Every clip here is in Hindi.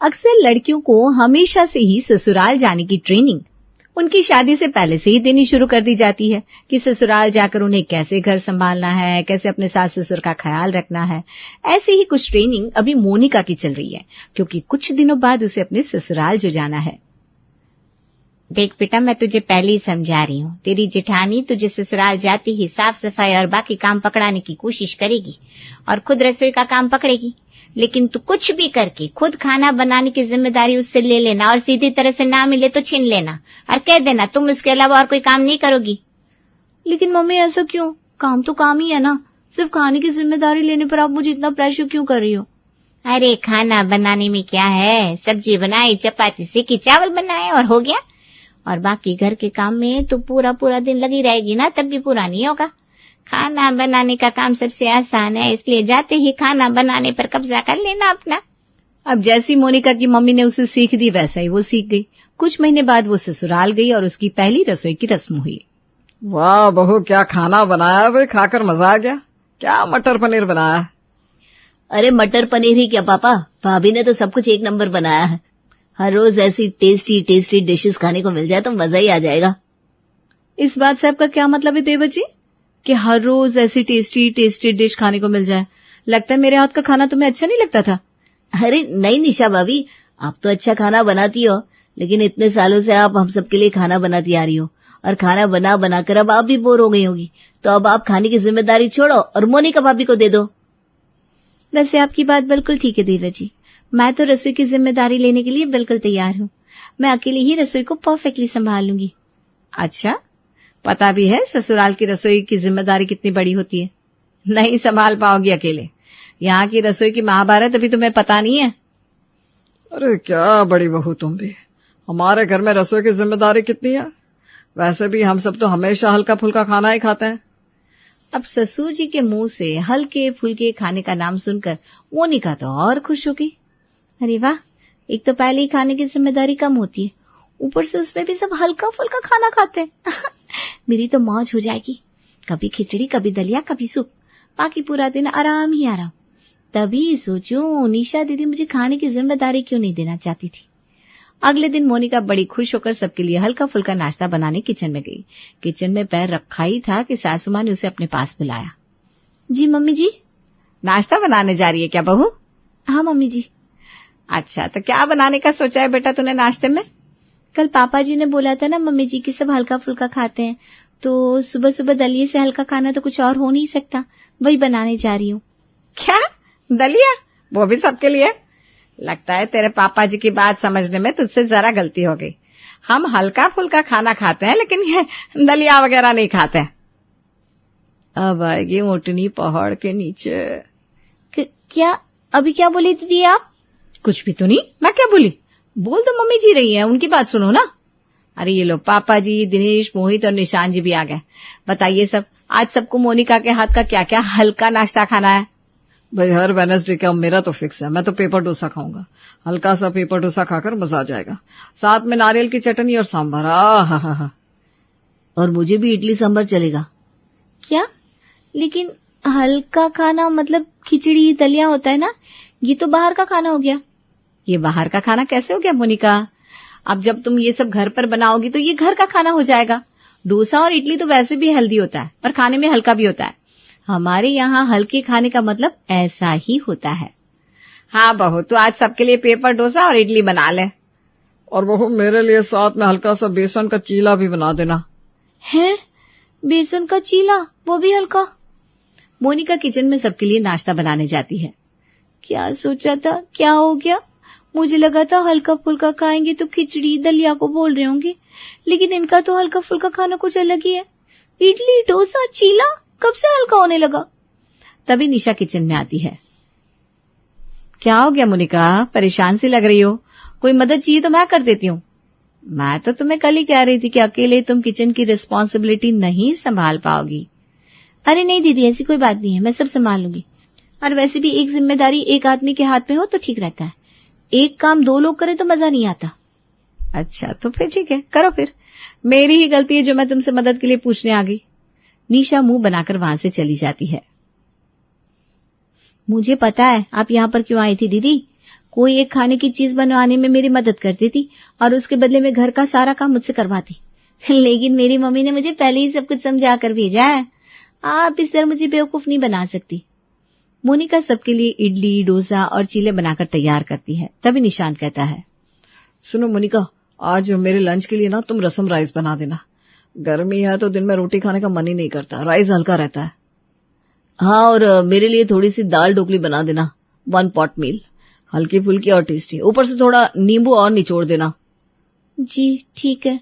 अक्सर लड़कियों को हमेशा से ही ससुराल जाने की ट्रेनिंग उनकी शादी से पहले से ही देनी शुरू कर दी जाती है कि ससुराल जाकर उन्हें कैसे घर संभालना है, कैसे अपने सास ससुर का ख्याल रखना है। ऐसी ही कुछ ट्रेनिंग अभी मोनिका की चल रही है, क्योंकि कुछ दिनों बाद उसे अपने ससुराल जो जाना है। देख बेटा, मैं तुझे पहले ही समझा रही हूँ, तेरी जेठानी तुझे ससुराल जाती ही साफ सफाई और बाकी काम पकड़ाने की कोशिश करेगी और खुद रसोई का काम पकड़ेगी, लेकिन तू कुछ भी करके खुद खाना बनाने की जिम्मेदारी उससे ले लेना और सीधी तरह से ना मिले तो छीन लेना और कह देना तुम उसके अलावा और कोई काम नहीं करोगी। लेकिन मम्मी ऐसा क्यों? काम तो काम ही है ना, सिर्फ खाने की जिम्मेदारी लेने पर आप मुझे इतना प्रेशर क्यों कर रही हो? अरे खाना बनाने में क्या है, सब्जी बनाई, चपाती सेकी, चावल बनाए और हो गया। और बाकी घर के काम में तो पूरा पूरा दिन लगी रहेगी ना, तब भी पूरा नहीं होगा। खाना बनाने का काम सबसे आसान है, इसलिए जाते ही खाना बनाने पर कब्जा कर लेना अपना। अब जैसी मोनिका की मम्मी ने उसे सीख दी वैसा ही वो सीख गई। कुछ महीने बाद वो ससुराल गई और उसकी पहली रसोई की रस्म हुई। वाह बहू, क्या खाना बनाया भाई, खाकर मजा आ गया। क्या मटर पनीर बनाया? अरे मटर पनीर ही क्या पापा, भाभी ने तो सब कुछ एक नंबर बनाया है। हर रोज ऐसी टेस्टी टेस्टी डिशेस खाने को मिल जाए तो मजा ही आ जाएगा। इस बात से आपका क्या मतलब है देवर जी, कि हर रोज ऐसी टेस्टी टेस्टी डिश खाने को मिल जाए? लगता है मेरे हाथ का खाना तुम्हें अच्छा नहीं लगता था। अरे नहीं निशा भाभी, आप तो अच्छा खाना बनाती हो, लेकिन इतने सालों से आप हम सबके लिए खाना बनाती आ रही हो और खाना बना बनाकर अब आप भी बोर हो गई होगी, तो अब आप खाने की जिम्मेदारी छोड़ो और मोनिका भाभी को दे दो। वैसे आपकी बात बिल्कुल ठीक है देवर जी, मैं तो रसोई की जिम्मेदारी लेने के लिए बिल्कुल तैयार हूँ। मैं अकेली ही रसोई को परफेक्टली संभाल लूंगी। अच्छा, पता भी है ससुराल की रसोई की जिम्मेदारी कितनी बड़ी होती है? नहीं संभाल पाओगी अकेले। यहाँ की रसोई की महाभारत अभी तुम्हें पता नहीं है। अरे क्या बड़ी बहू तुम भी, हमारे घर में रसोई की जिम्मेदारी कितनी है। वैसे भी हम सब तो हमेशा हल्का फुल्का खाना ही खाते हैं। अब ससुर जी के मुंह से हल्के फुल्के खाने का नाम सुनकर मोनिका तो और खुश हो गई। अरे वाह, एक तो पहले ही खाने की जिम्मेदारी कम होती है, ऊपर से उसमें भी सब हल्का फुल्का खाना खाते हैं। मेरी तो मौज हो जाएगी, कभी खिचड़ी, कभी दलिया, कभी सूप, बाकी पूरा दिन आराम ही आराम। तभी सोचूं निशा दीदी मुझे खाने की जिम्मेदारी क्यों नहीं देना चाहती थी। अगले दिन मोनिका बड़ी खुश होकर सबके लिए हल्का फुल्का नाश्ता बनाने किचन में गई। किचन में पैर रखा ही था कि सासू माँ ने उसे अपने पास बुलाया। जी मम्मी जी। नाश्ता बनाने जा रही है क्या बहू? हाँ मम्मी जी। अच्छा, तो क्या बनाने का सोचा है बेटा तूने नाश्ते में? कल पापा जी ने बोला था ना मम्मी जी कि सब हल्का फुल्का खाते हैं, तो सुबह सुबह दलिये से हल्का खाना तो कुछ और हो नहीं सकता, वही बनाने जा रही हूँ। क्या दलिया? वो भी सबके लिए? लगता है तेरे पापा जी की बात समझने में तुझसे जरा गलती हो गई। हम हल्का फुल्का खाना खाते हैं, लेकिन ये दलिया वगैरह नहीं खाते। अब आएगी ऊँटनी पहाड़ के नीचे। क्या अभी क्या बोली दीदी आप? कुछ भी तो नहीं। मैं क्या बोली? बोल तो मम्मी जी रही है, उनकी बात सुनो ना। अरे ये लो, पापा जी, दिनेश, मोहित और निशान जी भी आ गए। बताइए सब, आज सबको मोनिका के हाथ का क्या क्या हल्का नाश्ता खाना है? भाई हर वेडनेसडे का मेरा तो फिक्स है, मैं तो पेपर डोसा खाऊंगा। हल्का सा पेपर डोसा खाकर मजा आ जाएगा, साथ में नारियल की चटनी और सांभर। हा। और मुझे भी इडली सांभर चलेगा। क्या? लेकिन हल्का खाना मतलब खिचड़ी दलिया होता है ना, ये तो बाहर का खाना हो गया। ये बाहर का खाना कैसे हो गया मोनिका? अब जब तुम ये सब घर पर बनाओगी तो ये घर का खाना हो जाएगा। डोसा और इडली तो वैसे भी हेल्दी होता है, पर खाने में हल्का भी होता है। हमारे यहाँ हल्के खाने का मतलब ऐसा ही होता है। हाँ बहू, तो आज सबके लिए पेपर डोसा और इडली बना ले। और बहू मेरे लिए साथ में हल्का सा बेसन का चीला भी बना देना। है? बेसन का चीला, वो भी हल्का? मोनिका किचन में सबके लिए नाश्ता बनाने जाती है। क्या सोचा था, क्या हो गया? मुझे लगा था हल्का फुल्का खाएंगे तो खिचड़ी दलिया को बोल रहे होंगे, लेकिन इनका तो हल्का फुल्का खाना कुछ अलग ही है। इडली डोसा चीला कब से हल्का होने लगा? तभी निशा किचन में आती है। क्या हो गया मोनिका, परेशान सी लग रही हो? कोई मदद चाहिए तो मैं कर देती हूँ। मैं तो तुम्हें कल ही कह रही थी कि अकेले तुम किचन की रिस्पॉन्सिबिलिटी नहीं संभाल पाओगी। अरे नहीं दीदी, ऐसी कोई बात नहीं है, मैं सब संभाल लूंगी। और वैसे भी एक जिम्मेदारी एक आदमी के हाथ में हो तो ठीक रहता है, एक काम दो लोग करें तो मजा नहीं आता। अच्छा तो फिर ठीक है, करो फिर। मेरी ही गलती है जो मैं तुमसे मदद के लिए पूछने आ गई। निशा मुंह बनाकर वहां से चली जाती है। मुझे पता है आप यहाँ पर क्यों आई थी दीदी। कोई एक खाने की चीज बनवाने में मेरी मदद करती थी और उसके बदले में घर का सारा काम मुझसे करवाती। लेकिन मेरी मम्मी ने मुझे पहले ही सब कुछ समझा कर भेजा है। आप इस तरह मुझे बेवकूफ नहीं बना सकती। मोनिका सबके लिए इडली, डोसा और चीले बनाकर तैयार करती है। तभी निशांत कहता है, सुनो मोनिका, आज मेरे लंच के लिए ना तुम रसम राइस बना देना। गर्मी है तो दिन में रोटी खाने का मन ही नहीं करता, राइस हल्का रहता है। हाँ, और मेरे लिए थोड़ी सी दाल ढोकली बना देना, 1 पॉट मील, हल्की फुल्की और टेस्टी, ऊपर से थोड़ा नींबू और निचोड़ देना। जी ठीक है।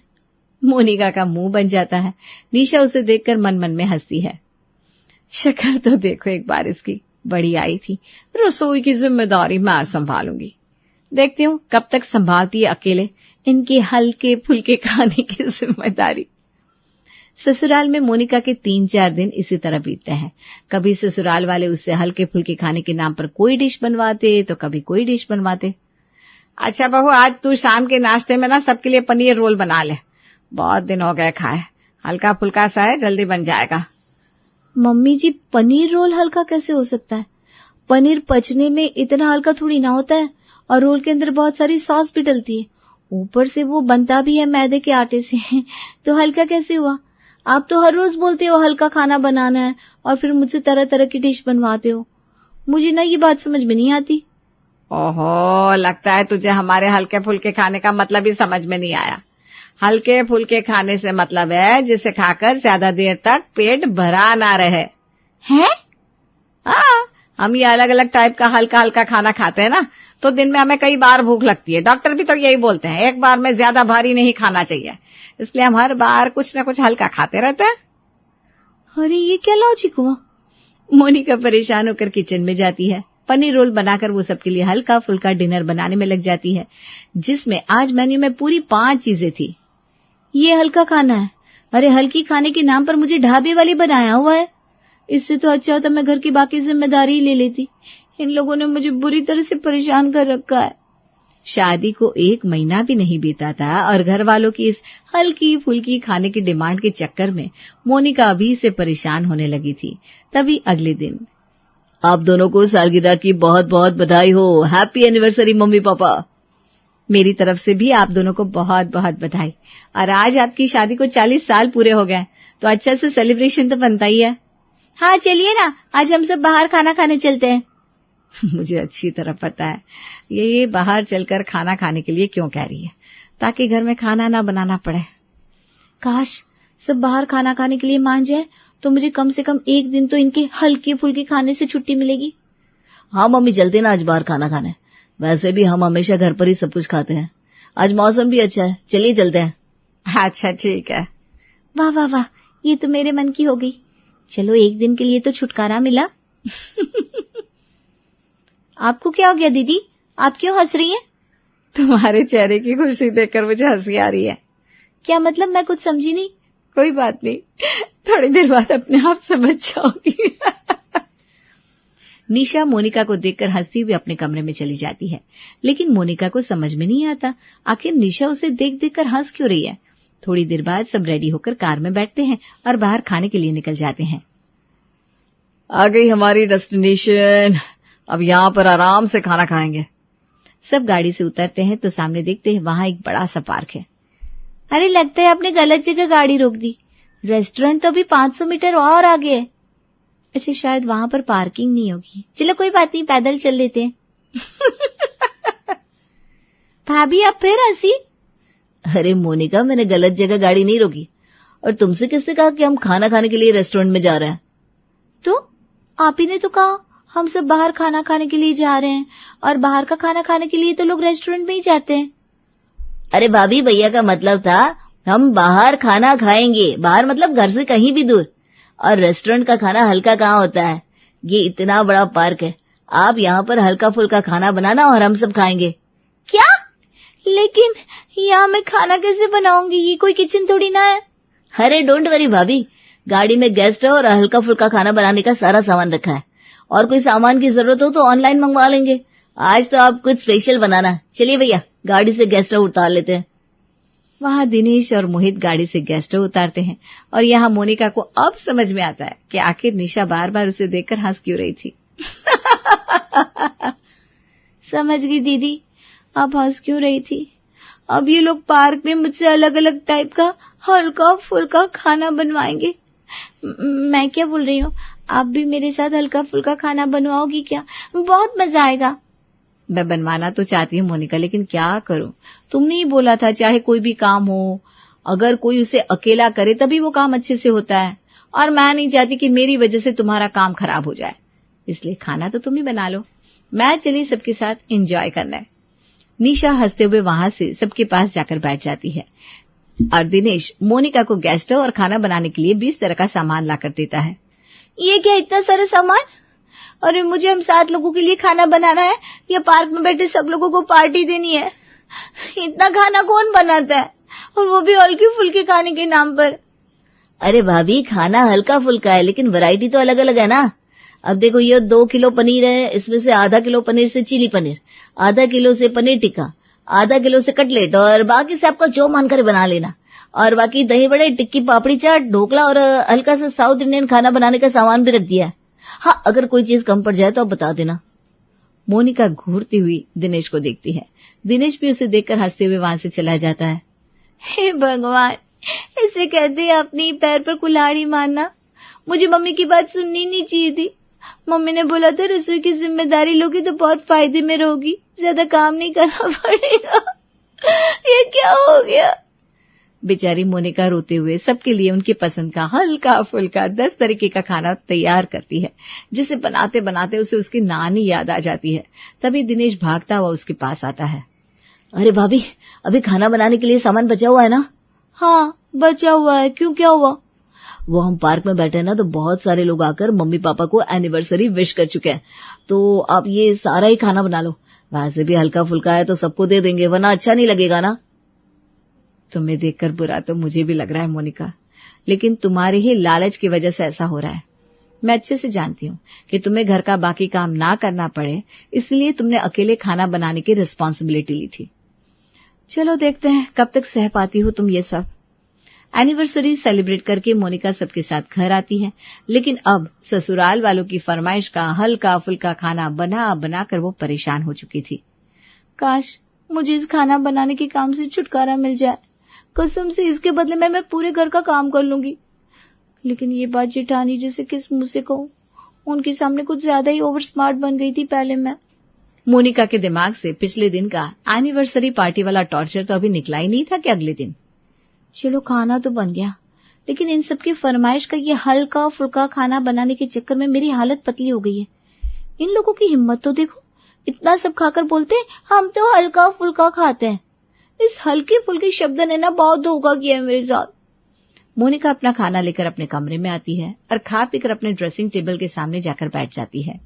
मोनिका का मुंह बन जाता है। निशा उसे देखकर मन मन में हंसती है। शक्ल तो देखो एक बार इसकी, बड़ी आई थी। रसोई की जिम्मेदारी मैं संभालूंगी। देखती हूँ कब तक संभालती है अकेले इनके हल्के फुल्के खाने की जिम्मेदारी। ससुराल में मोनिका के 3-4 दिन इसी तरह बीतते हैं। कभी ससुराल वाले उससे हल्के फुल्के खाने के नाम पर कोई डिश बनवाते तो कभी कोई डिश बनवाते। अच्छा बहू, आज तू शाम के नाश्ते में ना सबके लिए पनीर रोल बना ले, बहुत दिन हो गए खाए, हल्का फुल्का सा है, जल्दी बन जाएगा। मम्मी जी, पनीर रोल हल्का कैसे हो सकता है? पनीर पचने में इतना हल्का थोड़ी ना होता है, और रोल के अंदर बहुत सारी सॉस भी डलती है, ऊपर से वो बनता भी है मैदे के आटे से तो हल्का कैसे हुआ? आप तो हर रोज बोलते हो हल्का खाना बनाना है और फिर मुझसे तरह तरह की डिश बनवाते हो। मुझे ना ये बात समझ में नहीं आती। ओहो, लगता है तुझे हमारे हल्के फुल्के खाने का मतलब ही समझ में नहीं आया। हल्के फुल्के खाने से मतलब है जिसे खाकर ज्यादा देर तक पेट भरा ना रहे। हैं? हाँ, हम ये अलग अलग टाइप का हल्का हल्का खाना खाते हैं ना, तो दिन में हमें कई बार भूख लगती है। डॉक्टर भी तो यही बोलते हैं, एक बार में ज्यादा भारी नहीं खाना चाहिए, इसलिए हम हर बार कुछ न कुछ हल्का खाते रहते हैं। अरे ये क्या लॉजिक हुआ? मोनिका परेशान होकर किचन में जाती है। पनीर रोल बनाकर वो सबके लिए हल्का फुल्का डिनर बनाने में लग जाती है, जिसमें आज मेन्यू में पूरी 5 चीजें थी। ये हल्का खाना है? अरे हल्की खाने के नाम पर मुझे ढाबे वाली बनाया हुआ है। इससे तो अच्छा होता मैं घर की बाकी जिम्मेदारी ले लेती। इन लोगों ने मुझे बुरी तरह से परेशान कर रखा है। शादी को 1 महीना भी नहीं बीता था और घर वालों की इस हल्की फुल्की खाने की डिमांड के चक्कर में मोनिका अभी से परेशान होने लगी थी। तभी अगले दिन, आप दोनों को सालगिरह की बहुत बहुत बधाई हो। Happy anniversary mummy papa. मेरी तरफ से भी आप दोनों को बहुत बहुत बधाई। और आज आपकी शादी को 40 साल पूरे हो गए, तो अच्छा से सेलिब्रेशन तो बनता ही है। हाँ चलिए ना, आज हम सब बाहर खाना खाने चलते हैं। मुझे अच्छी तरह पता है ये बाहर चलकर खाना खाने के लिए क्यों कह रही है, ताकि घर में खाना ना बनाना पड़े। काश सब बाहर खाना खाने के लिए मान जाए तो मुझे कम से कम 1 दिन तो इनके हल्के फुल्के खाने से छुट्टी मिलेगी। हाँ मम्मी, चलते ना आज बाहर खाना खाने। वैसे भी हम हमेशा घर पर ही सब कुछ खाते हैं। आज मौसम भी अच्छा है, चलिए चलते हैं। अच्छा ठीक है। वाह वाह वाह, ये तो मेरे मन की हो गई। चलो 1 दिन के लिए तो छुटकारा मिला। आपको क्या हो गया दीदी, आप क्यों हंस रही हैं? तुम्हारे चेहरे की खुशी देखकर मुझे हंसी आ रही है। क्या मतलब? मैं कुछ समझी नहीं। कोई बात नहीं, थोड़ी देर बाद अपने आप समझ जाओगी। निशा मोनिका को देखकर हंसती हुई अपने कमरे में चली जाती है, लेकिन मोनिका को समझ में नहीं आता आखिर निशा उसे देख देख कर हंस क्यों रही है। थोड़ी देर बाद सब रेडी होकर कार में बैठते हैं और बाहर खाने के लिए निकल जाते हैं। आ गई हमारी डेस्टिनेशन, अब यहाँ पर आराम से खाना खाएंगे। सब गाड़ी से उतरते हैं तो सामने देखते हैं वहां एक बड़ा सा पार्क है। अरे लगता है आपने गलत जगह गाड़ी रोक दी, रेस्टोरेंट तो अभी 500 मीटर और आगे है। अच्छा शायद वहां पर पार्किंग नहीं होगी, चलो कोई बात नहीं, पैदल चल लेते हैं। भाभी आप फिर हंसी? अरे मोनिका, मैंने गलत जगह गाड़ी नहीं रोकी, और तुमसे किसने कहा कि हम खाना खाने के लिए रेस्टोरेंट में जा रहे हैं? तो आप ही ने तो कहा हम सब बाहर खाना खाने के लिए जा रहे हैं, और बाहर का खाना खाने के लिए तो लोग रेस्टोरेंट में ही जाते हैं। अरे भाभी, भैया का मतलब था हम बाहर खाना खाएंगे। बाहर मतलब घर से कहीं भी दूर, और रेस्टोरेंट का खाना हल्का कहाँ होता है। ये इतना बड़ा पार्क है, आप यहाँ पर हल्का फुल्का खाना बनाना और हम सब खाएंगे। क्या? लेकिन यहाँ मैं खाना कैसे बनाऊंगी, ये कोई किचन थोड़ी ना है। अरे डोंट वरी भाभी, गाड़ी में गेस्ट है और हल्का फुल्का खाना बनाने का सारा सामान रखा है, और कोई सामान की जरूरत हो तो ऑनलाइन मंगवा लेंगे। आज तो आप कुछ स्पेशल बनाना। चलिए भैया, गाड़ी से गेस्ट उतार लेते हैं। वहां दिनेश और मोहित गाड़ी से गेस्ट उतारते हैं, और यहाँ मोनिका को अब समझ में आता है कि आखिर निशा बार बार उसे देखकर हंस क्यों रही थी। समझ गई दीदी, आप हंस क्यों रही थी? अब ये लोग पार्क में मुझसे अलग अलग टाइप का हल्का फुल्का खाना बनवाएंगे। मैं क्या बोल रही हूँ, आप भी मेरे साथ हल्का फुल्का खाना बनवाओगी क्या? बहुत मजा आएगा। मैं बनवाना तो चाहती हूँ मोनिका, लेकिन क्या करूं? तुमने ही बोला था चाहे कोई भी काम हो, अगर कोई उसे अकेला करे तभी वो काम अच्छे से होता है, और मैं नहीं चाहती कि मेरी वजह से तुम्हारा काम खराब हो जाए, इसलिए खाना तो तुम ही बना लो, मैं चली सबके साथ एंजॉय करना है। निशा हंसते हुए वहां से सबके पास जाकर बैठ जाती है और दिनेश मोनिका को गैस स्टोव और खाना बनाने के लिए 20 तरह का सामान लाकर देता है। ये क्या इतना सारा सामान? अरे मुझे हम 7 लोगों के लिए खाना बनाना है या पार्क में बैठे सब लोगों को पार्टी देनी है? इतना खाना कौन बनाता है, और वो भी हल्के फुल्के खाने के नाम पर? अरे भाभी, खाना हल्का फुल्का है लेकिन वैरायटी तो अलग अलग है ना। अब देखो, ये 2 किलो पनीर है, इसमें से आधा किलो पनीर से चिली पनीर, आधा किलो से पनीर टिक्का, आधा किलो से कटलेट, और बाकी से आपका जो मन करे बना लेना। और बाकी दही बड़े, टिक्की, पापड़ी चाट, ढोकला और हल्का सा साउथ इंडियन खाना बनाने का सामान भी रख दिया है। हाँ, अगर कोई चीज कम पड़ जाए तो आप बता देना। मोनिका घूरती हुई दिनेश को देखती है। दिनेश भी उसे देखकर हंसते हुए वहां से चला जाता है। हे भगवान, इसे कहते हैं अपनी पैर पर कुल्हाड़ी मारना। मुझे मम्मी की बात सुननी नहीं चाहिए थी। मम्मी ने बोला था रसोई की जिम्मेदारी लोगी तो बहुत फायदे में रहोगी, ज्यादा काम नहीं करना पड़ेगा। ये क्या हो गया? बेचारी मोनिका रोते हुए सबके लिए उनकी पसंद का हल्का फुल्का 10 तरीके का खाना तैयार करती है, जिसे बनाते बनाते उसे उसकी नानी याद आ जाती है। तभी दिनेश भागता हुआ उसके पास आता है। अरे भाभी, अभी खाना बनाने के लिए सामान बचा हुआ है ना? हाँ, बचा हुआ है। क्यों, क्या हुआ? वो हम पार्क में बैठे हैं ना, तो बहुत सारे लोग आकर मम्मी पापा को एनिवर्सरी विश कर चुके हैं, तो आप ये सारा ही खाना बना लो। वैसे भी हल्का फुल्का है तो सबको दे देंगे, वरना अच्छा नहीं लगेगा ना। तुम्हें देखकर बुरा तो मुझे भी लग रहा है मोनिका, लेकिन तुम्हारे ही लालच की वजह से ऐसा हो रहा है। मैं अच्छे से जानती हूँ कि तुम्हें घर का बाकी काम ना करना पड़े, इसलिए तुमने अकेले खाना बनाने की रिस्पॉन्सिबिलिटी ली थी। चलो देखते हैं कब तक सह पाती हो तुम ये सब। एनिवर्सरी सेलिब्रेट करके मोनिका सबके साथ घर आती है, लेकिन अब ससुराल वालों की फरमाइश का हल्का फुल्का खाना बना बनाकर वो परेशान हो चुकी थी। काश मुझे इस खाना बनाने के काम से छुटकारा मिल जाए। कसम से इसके बदले में मैं पूरे घर का काम कर लूंगी। लेकिन ये बात जेठानी जैसे किस मुंह से कहूं, उनके सामने कुछ ज्यादा ही ओवर स्मार्ट बन गई थी पहले मैं। मोनिका के दिमाग से पिछले दिन का एनिवर्सरी पार्टी वाला टॉर्चर तो अभी निकला ही नहीं था कि अगले दिन। चलो खाना तो बन गया, लेकिन इन सबकी फरमाइश का ये हल्का फुल्का खाना बनाने के चक्कर में मेरी हालत पतली हो गई है। इन लोगों की हिम्मत तो देखो, इतना सब खाकर बोलते हम तो हल्का फुल्का खाते हैं। इस हल्के फुल्के शब्द ने ना बहुत धोखा किया है मेरे साथ। मोनिका अपना खाना लेकर अपने कमरे में आती है और खा पीकर अपने ड्रेसिंग टेबल के सामने जाकर बैठ जाती है।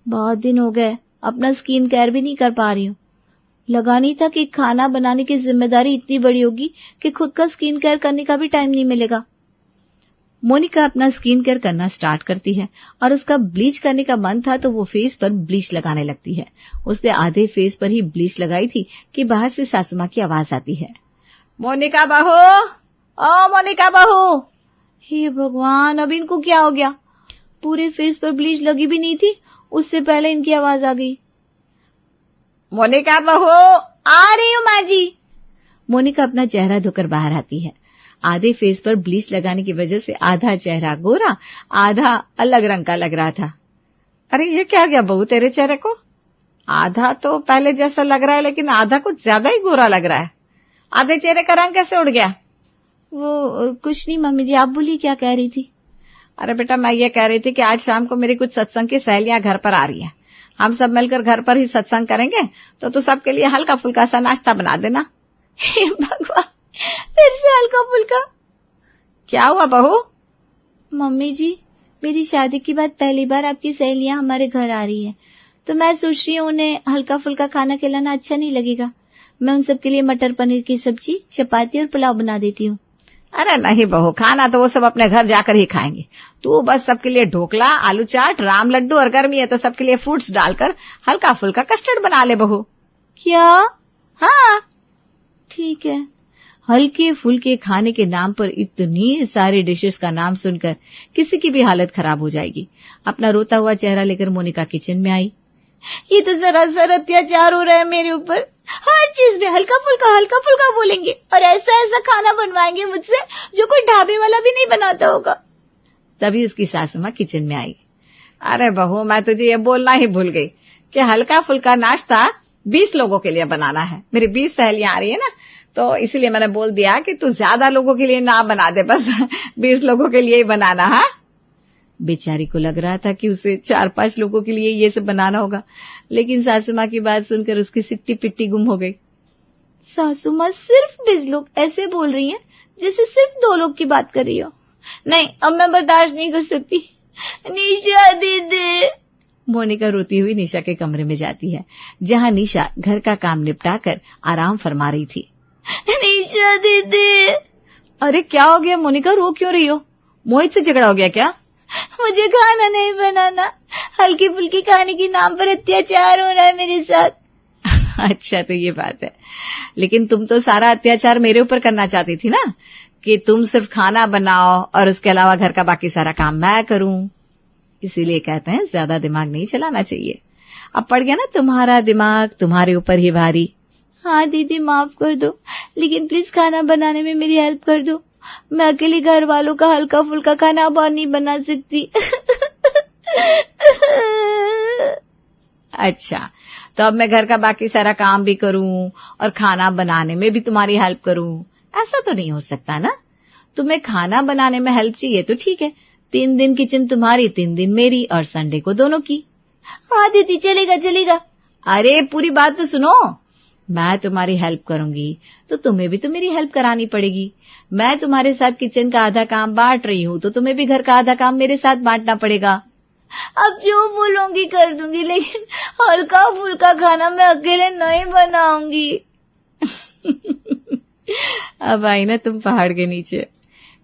बहुत दिन हो गए अपना स्किन केयर भी नहीं कर पा रही हूँ। लगा नहीं था कि खाना बनाने की जिम्मेदारी इतनी बड़ी होगी कि खुद का स्किन केयर करने का भी टाइम नहीं मिलेगा। मोनिका अपना स्किन केयर करना स्टार्ट करती है और उसका ब्लीच करने का मन था तो वो फेस पर ब्लीच लगाने लगती है। उसने आधे फेस पर ही ब्लीच लगाई थी कि बाहर से सासू माँ की आवाज आती है, मोनिका बहू, ओ मोनिका बहू। हे भगवान, अब इनको क्या हो गया? पूरे फेस पर ब्लीच लगी भी नहीं थी, उससे पहले इनकी आवाज आ गई। मोनिका बहू, आ रही हूँ माँ जी। मोनिका अपना चेहरा धोकर बाहर आती है। आधे फेस पर ब्लीच लगाने की वजह से आधा चेहरा गोरा, आधा अलग रंग का लग रहा था। अरे ये क्या गया बहू तेरे चेहरे को? आधा तो पहले जैसा लग रहा है, लेकिन आधा कुछ ज्यादा ही गोरा लग रहा है। आधे चेहरे का रंग कैसे उड़ गया? वो कुछ नहीं मम्मी जी, आप बोलिए क्या कह रही थी? अरे बेटा, मैं ये कह रही थी कि आज शाम को मेरी कुछ सत्संग की सहेलियां घर पर आ रही है। हम सब मिलकर घर पर ही सत्संग करेंगे, तो तू सबके लिए हल्का फुल्का सा नाश्ता बना देना। हे भगवान, फिर से हल्का फुल्का? क्या हुआ बहू? मम्मी जी, मेरी शादी के बाद पहली बार आपकी सहेलियां हमारे घर आ रही है, तो मैं सोच रही हूँ उन्हें हल्का फुल्का खाना खिलाना अच्छा नहीं लगेगा। मैं उन सबके लिए मटर पनीर की सब्जी, चपाती और पुलाव बना देती हूँ। अरे नहीं बहू, खाना तो वो सब अपने घर जाकर ही खाएंगे। तू बस सबके लिए ढोकला, आलू चाट, राम लड्डू, और गर्मी है तो सबके लिए फ्रूट्स डालकर हल्का फुल्का कस्टर्ड बना ले बहू। क्या? हाँ ठीक है। हल्के फुल्के खाने के नाम पर इतनी सारी डिशेस का नाम सुनकर किसी की भी हालत खराब हो जाएगी। अपना रोता हुआ चेहरा लेकर मोनिका किचन में आई। ये तो सरासर अत्याचार हो रहा है मेरे ऊपर। हर चीज में हल्का फुल्का बोलेंगे और ऐसा ऐसा खाना बनवाएंगे मुझसे जो कोई ढाबे वाला भी नहीं बनाता होगा। तभी उसकी सासू माँ किचन में आई। अरे बहू, मैं तुझे ये बोलना ही भूल गई कि हल्का फुल्का नाश्ता 20 लोगों के लिए बनाना है। मेरी 20 सहेलियां आ रही है ना, तो इसीलिए मैंने बोल दिया कि तू ज्यादा लोगों के लिए ना बना दे, बस 20 लोगों के लिए ही बनाना है। बेचारी को लग रहा था कि उसे 4-5 लोगों के लिए ये सब बनाना होगा, लेकिन सासू माँ की बात सुनकर उसकी सिट्टी पिट्टी गुम हो गई। सासू माँ सिर्फ 20 लोग ऐसे बोल रही हैं जैसे सिर्फ 2 लोग की बात कर रही हो। नहीं, अब मैं बर्दाश्त नहीं कर सकती। निशा दीदी। मोनिका रोती हुई निशा के कमरे में जाती है, जहाँ निशा घर का काम निपटाकर आराम फरमा रही थी। निशा दीदी। अरे क्या हो गया मोनिका, रो क्यों रही हो? मोहित से झगड़ा हो गया क्या? मुझे खाना नहीं बनाना, हल्की फुल्की खाने के नाम पर अत्याचार हो रहा है मेरे साथ। अच्छा, तो ये बात है। लेकिन तुम तो सारा अत्याचार मेरे ऊपर करना चाहती थी ना, कि तुम सिर्फ खाना बनाओ और उसके अलावा घर का बाकी सारा काम मैं करूं। इसीलिए कहते हैं ज्यादा दिमाग नहीं चलाना चाहिए। अब पड़ गया ना तुम्हारा दिमाग तुम्हारे ऊपर ही भारी। हाँ दीदी, माफ कर दो, लेकिन प्लीज खाना बनाने में मेरी हेल्प कर दो। मैं अकेली घर वालों का हल्का फुल्का खाना बहुत नहीं बना सकती। अच्छा, तो अब मैं घर का बाकी सारा काम भी करूं और खाना बनाने में भी तुम्हारी हेल्प करूं? ऐसा तो नहीं हो सकता ना। तुम्हें खाना बनाने में हेल्प चाहिए तो ठीक है, 3 दिन किचन तुम्हारी, 3 दिन मेरी, और संडे को दोनों की। हाँ दीदी, चलेगा। अरे पूरी बात तो सुनो। मैं तुम्हारी हेल्प करूंगी तो तुम्हें भी तो मेरी हेल्प करानी पड़ेगी। मैं तुम्हारे साथ किचन का आधा काम बांट रही हूँ, तो तुम्हें भी घर का आधा काम मेरे साथ बांटना पड़ेगा। अब जो बोलोगी कर दूंगी, लेकिन हल्का फुल्का खाना मैं अकेले नहीं बनाऊंगी। अब आई ना तुम पहाड़ के नीचे।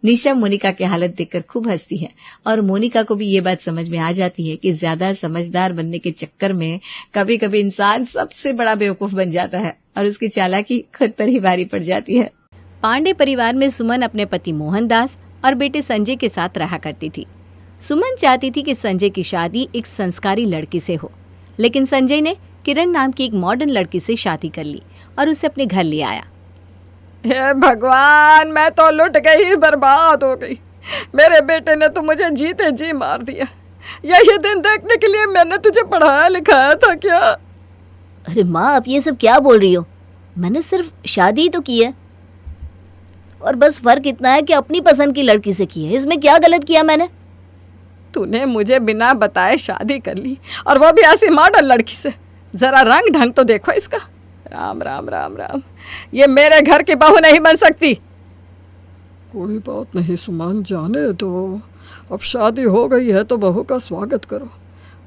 निशा मोनिका की हालत देखकर खूब हंसती है, और मोनिका को भी ये बात समझ में आ जाती है कि ज्यादा समझदार बनने के चक्कर में कभी कभी इंसान सबसे बड़ा बेवकूफ बन जाता है और उसकी चालाकी खुद पर ही भारी पड़ जाती है। पांडे परिवार में सुमन अपने पति मोहनदास और बेटे संजय के साथ रहा करती थी। सुमन चाहती थी कि संजय की शादी एक संस्कारी लड़की से हो, लेकिन संजय ने किरण नाम की एक मॉडर्न लड़की से शादी कर ली और उसे अपने घर ले आया। हे भगवान, मैं तो लुट गई, बर्बाद हो गई। मेरे बेटे ने तो मुझे जीते जी मार दिया। यही दिन देखने के लिए मैंने तुझे पढ़ाया लिखाया था क्या? अरे माँ, आप ये सब क्या बोल रही हो? मैंने सिर्फ शादी ही तो की है, और बस फर्क इतना है कि अपनी पसंद की लड़की से की है। इसमें क्या गलत किया मैंने? तूने मुझे बिना बताए शादी कर ली, और वो भी ऐसी मॉडर्न लड़की से। जरा रंग ढंग तो देखो इसका। राम राम राम राम, ये मेरे घर की बहू नहीं बन सकती। कोई बात नहीं सुमन, जाने दो। अब शादी हो गई है तो बहू का स्वागत करो।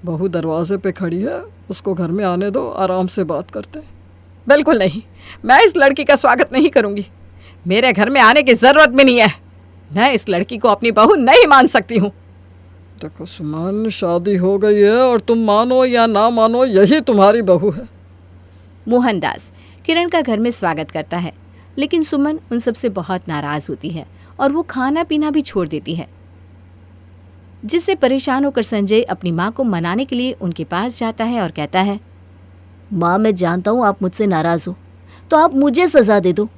बहू दरवाजे पे खड़ी है, उसको घर में आने दो, आराम से बात करते हैं। बिल्कुल नहीं, मैं इस लड़की का स्वागत नहीं करूंगी। मेरे घर में आने की जरूरत भी नहीं है। मैं इस लड़की को अपनी बहू नहीं मान सकती हूँ। देखो सुमन, शादी हो गई है और तुम मानो या ना मानो यही तुम्हारी बहू है। मोहनदास किरण का घर में स्वागत करता है, लेकिन सुमन उन सबसे बहुत नाराज होती है और वो खाना पीना भी छोड़ देती है, जिससे परेशान होकर संजय अपनी माँ को मनाने के लिए उनके पास जाता है और कहता है, माँ, मैं जानता हूँ आप मुझसे नाराज हो, तो आप मुझे सजा दे दो,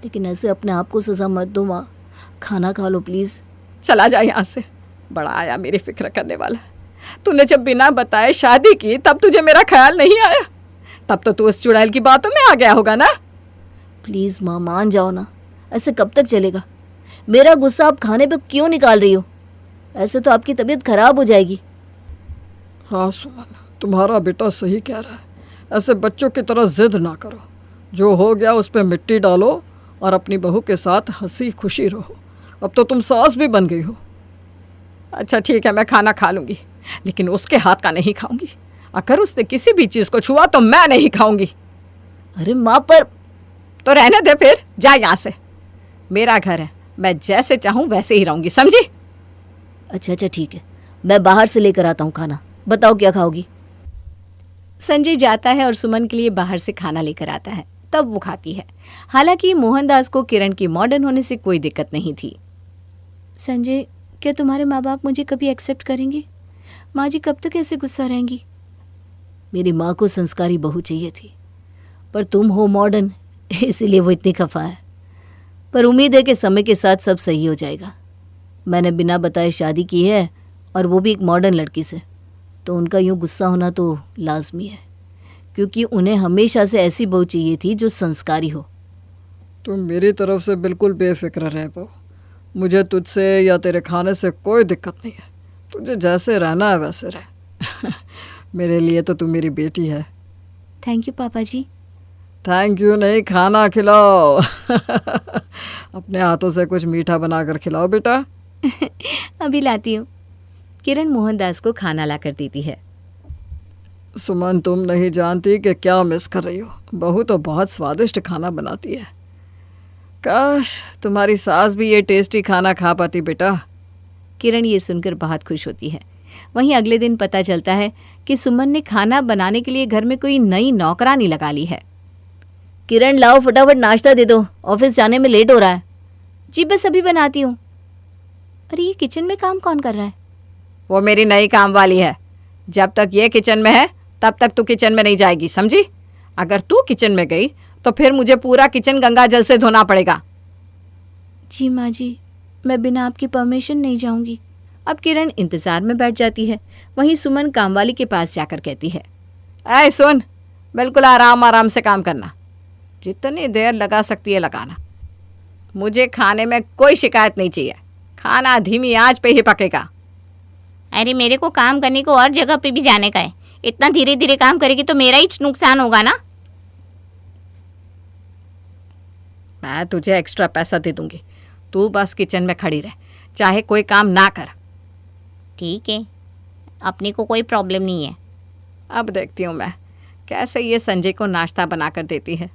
लेकिन ऐसे अपने आप को सजा मत दो माँ। खाना खा लो प्लीज। चला जा यहाँ से, बड़ा आया मेरी फिक्र करने वाला। तूने जब बिना बताए शादी की तब तुझे मेरा ख्याल नहीं आया। तब तो तू उस चुड़ैल की बातों में आ गया होगा ना। प्लीज माँ, मान जाओ ना। ऐसे कब तक चलेगा? मेरा गुस्सा आप खाने पे क्यों निकाल रही हो? ऐसे तो आपकी तबीयत खराब हो जाएगी। हाँ सुमन, तुम्हारा बेटा सही कह रहा है। ऐसे बच्चों की तरह जिद ना करो। जो हो गया उस पर मिट्टी डालो और अपनी बहू के साथ हंसी खुशी रहो। अब तो तुम सास भी बन गई हो। अच्छा ठीक है, मैं खाना खा लूंगी, लेकिन उसके हाथ का नहीं खाऊंगी। अगर उसने किसी भी चीज को छुआ तो मैं नहीं खाऊंगी। अरे माँ, पर तो रहने दे फिर, जा यहाँ से। मेरा घर है, मैं जैसे चाहूँ वैसे ही रहूंगी, समझी? अच्छा ठीक है, मैं बाहर से लेकर आता हूँ खाना। बताओ क्या खाओगी? संजय जाता है और सुमन के लिए बाहर से खाना लेकर आता है, तब वो खाती है। हालांकि मोहनदास को किरण की मॉडर्न होने से कोई दिक्कत नहीं थी। संजय, क्या तुम्हारे माँ बाप मुझे कभी एक्सेप्ट करेंगे? माँ जी कब तक ऐसे गुस्सा रहेंगी? मेरी माँ को संस्कारी बहू चाहिए थी, पर तुम हो मॉडर्न, इसीलिए वो इतनी खफा है। पर उम्मीद है कि समय के साथ सब सही हो जाएगा। मैंने बिना बताए शादी की है, और वो भी एक मॉडर्न लड़की से, तो उनका यूँ गुस्सा होना तो लाजमी है, क्योंकि उन्हें हमेशा से ऐसी बहू चाहिए थी जो संस्कारी हो। तुम मेरी तरफ से बिल्कुल बेफिक्र रह बहू। मुझे तुझसे या तेरे खाने से कोई दिक्कत नहीं है। तुझे जैसे रहना है वैसे रह। मेरे लिए तो तू मेरी बेटी है। थैंक यू पापा जी। थैंक यू नहीं, खाना खिलाओ। अपने हाथों से कुछ मीठा बनाकर खिलाओ बेटा। अभी लाती हूँ। किरण मोहनदास को खाना लाकर देती है। सुमन, तुम नहीं जानती कि क्या मिस कर रही हो। बहू तो बहुत स्वादिष्ट खाना बनाती है। काश तुम्हारी सास भी ये टेस्टी खाना खा पाती बेटा। किरण ये सुनकर बहुत खुश होती है। वहीं अगले दिन पता चलता है कि सुमन ने खाना बनाने के लिए घर में कोई नई नौकरानी लगा ली है। किरण लाओ, फटाफट नाश्ता दे दो, ऑफिस जाने में लेट हो रहा है। जी बस अभी बनाती हूँ। अरे ये किचन में काम कौन कर रहा है? वो मेरी नई काम वाली है। जब तक ये किचन में है तब तक तू किचन में नहीं जाएगी, समझी? अगर तू किचन में गई तो फिर मुझे पूरा किचन गंगा जल से धोना पड़ेगा। जी माँ जी, मैं बिना आपकी परमिशन नहीं जाऊंगी। अब किरण इंतजार में बैठ जाती है। वहीं सुमन कामवाली के पास जाकर कहती है, ऐ सुन, बिल्कुल आराम आराम से काम करना। जितनी देर लगा सकती है लगाना। मुझे खाने में कोई शिकायत नहीं चाहिए। खाना धीमी आंच पे ही पकेगा। अरे मेरे को काम करने को और जगह पे भी जाने का है। इतना धीरे धीरे काम करेगी तो मेरा ही नुकसान होगा ना। मैं तुझे एक्स्ट्रा पैसा दे दूंगी। तू बस किचन में खड़ी रह, चाहे कोई काम ना कर। ठीक है, अपने को कोई प्रॉब्लम नहीं है। अब देखती हूँ मैं कैसे ये संजय को नाश्ता बना कर देती है।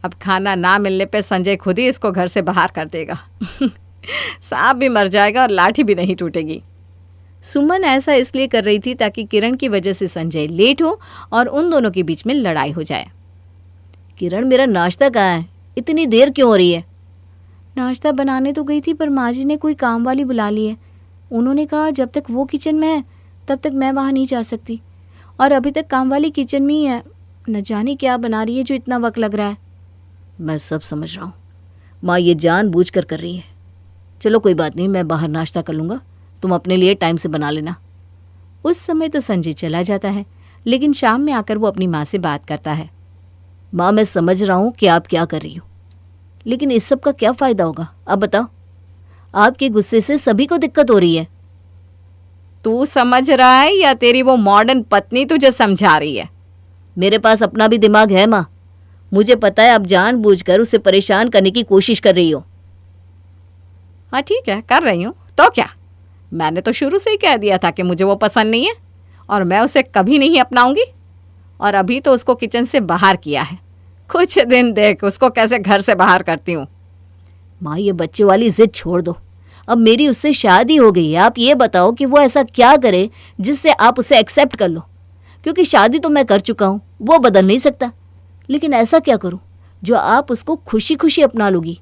अब खाना ना मिलने पे संजय खुद ही इसको घर से बाहर कर देगा। सांप भी मर जाएगा और लाठी भी नहीं टूटेगी। सुमन ऐसा इसलिए कर रही थी ताकि किरण की वजह से संजय लेट हो और उन दोनों के बीच में लड़ाई हो जाए। किरण, मेरा नाश्ता कहाँ है? इतनी देर क्यों हो रही है? नाश्ता बनाने तो गई थी, पर माँ जी ने कोई काम वाली बुला ली है। उन्होंने कहा जब तक वो किचन में है तब तक मैं वहाँ नहीं जा सकती, और अभी तक काम वाली किचन में ही है। न जाने क्या बना रही है जो इतना वक्त लग रहा है। मैं सब समझ रहा हूँ, माँ ये जानबूझ कर रही है। चलो कोई बात नहीं, मैं बाहर नाश्ता कर लूँगा, तुम अपने लिए टाइम से बना लेना। उस समय तो संजय चला जाता है, लेकिन शाम में आकर वो अपनी माँ से बात करता है। माँ, मैं समझ रहा हूँ कि आप क्या कर रही हो, लेकिन इस सब का क्या फ़ायदा होगा? अब बताओ, आपके गुस्से से सभी को दिक्कत हो रही है। तू समझ रहा है या तेरी वो मॉडर्न पत्नी तुझे समझा रही है? मेरे पास अपना भी दिमाग है माँ। मुझे पता है आप जानबूझकर उसे परेशान करने की कोशिश कर रही हो। हाँ ठीक है, कर रही हूँ तो क्या। मैंने तो शुरू से ही कह दिया था कि मुझे वो पसंद नहीं है और मैं उसे कभी नहीं अपनाऊंगी। और अभी तो उसको किचन से बाहर किया है। कुछ दिन देख उसको कैसे घर से बाहर करती हूँ। माँ, ये बच्चे वाली जिद छोड़ दो। अब मेरी उससे शादी हो गई है। आप ये बताओ कि वो ऐसा क्या करे जिससे आप उसे एक्सेप्ट कर लो, क्योंकि शादी तो मैं कर चुका हूँ, वो बदल नहीं सकता। लेकिन ऐसा क्या करूँ जो आप उसको खुशी खुशी अपना लोगी?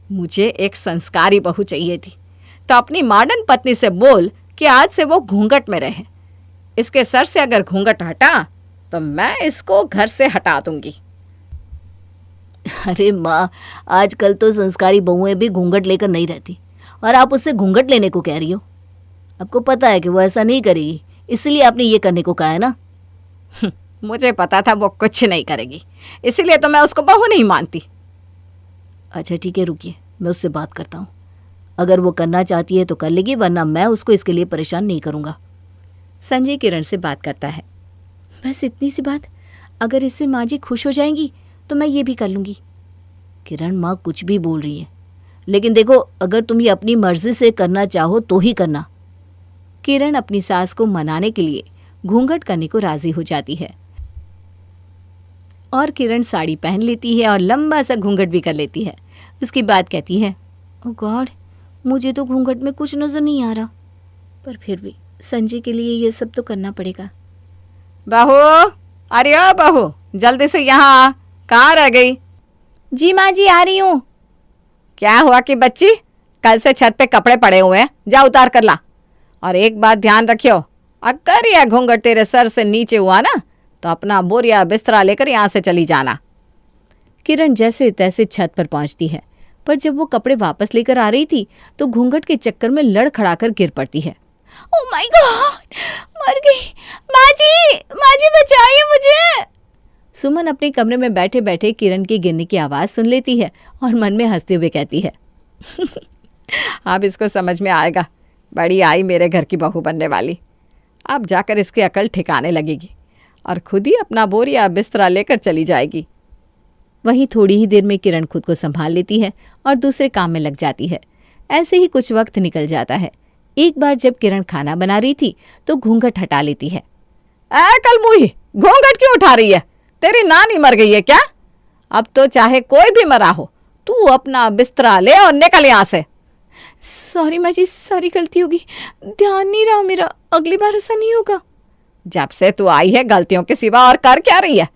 मुझे एक संस्कारी बहू चाहिए थी, तो अपनी मॉडर्न पत्नी से बोल कि आज से वो घूंघट में रहे। इसके सर से अगर घूंघट हटा तो मैं इसको घर से हटा दूंगी। अरे माँ, आजकल तो संस्कारी बहुएं भी घूंघट लेकर नहीं रहती, और आप उससे घूंघट लेने को कह रही हो। आपको पता है कि वो ऐसा नहीं करेगी, इसलिए आपने ये करने को कहा है ना। मुझे पता था वो कुछ नहीं करेगी, इसीलिए तो मैं उसको बहू नहीं मानती। अच्छा ठीक है, रुकिए, मैं उससे बात करता हूँ। अगर वो करना चाहती है तो कर लेगी, वरना मैं उसको इसके लिए परेशान नहीं करूँगा। संजय किरण से बात करता है। बस इतनी सी बात, अगर इससे माँ जी खुश हो जाएंगी तो मैं ये भी कर लूँगी। किरण, माँ कुछ भी बोल रही है, लेकिन देखो, अगर तुम ये अपनी मर्जी से करना चाहो तो ही करना। किरण अपनी सास को मनाने के लिए घूंघट करने को राजी हो जाती है, और किरण साड़ी पहन लेती है और लंबा सा घूंघट भी कर लेती है। उसके बाद कहती है, ओह गॉड, मुझे तो घूंघट में कुछ नजर नहीं आ रहा, पर फिर भी संजय के लिए ये सब तो करना पड़ेगा। बहू, अरे ओ बहू, जल्दी से यहाँ आ। कहाँ रह गई? जी माँ जी, आ रही हूँ। क्या हुआ कि बच्ची, कल से छत पे कपड़े पड़े हुए हैं, जा उतार कर ला। और एक बात ध्यान रखियो, अगर यह घूंघट तेरे सर से नीचे हुआ ना तो अपना बोरिया बिस्तरा लेकर यहाँ से चली जाना। किरण जैसे तैसे छत पर पहुंचती है, पर जब वो कपड़े वापस लेकर आ रही थी तो घूंघट के चक्कर में लड़खड़ाकर गिर पड़ती है। ओ माय गॉड, मर गई। माँ जी बचाइए मुझे। सुमन अपने कमरे में बैठे बैठे किरण के गिरने की आवाज सुन लेती है और मन में हंसते हुए कहती है, अब इसको समझ में आएगा, बड़ी आई मेरे घर की बहू बनने वाली। अब जाकर इसकी अकल ठिकाने लगेगी और खुद ही अपना बोरिया बिस्तरा लेकर चली जाएगी। वहीं थोड़ी ही देर में किरण खुद को संभाल लेती है और दूसरे काम में लग जाती है। ऐसे ही कुछ वक्त निकल जाता है। एक बार जब किरण खाना बना रही थी तो घूंघट हटा लेती है। कलमुही, घूंघट क्यों उठा रही है? तेरी नानी मर गई है क्या? अब तो चाहे कोई भी मरा हो, तू अपना बिस्तरा ले और निकल यहाँ से। सॉरी माँ जी, सॉरी, गलती होगी, ध्यान नहीं रहा मेरा, अगली बार ऐसा नहीं होगा। जब से तू आई है गलतियों के सिवा और कर क्या रही है?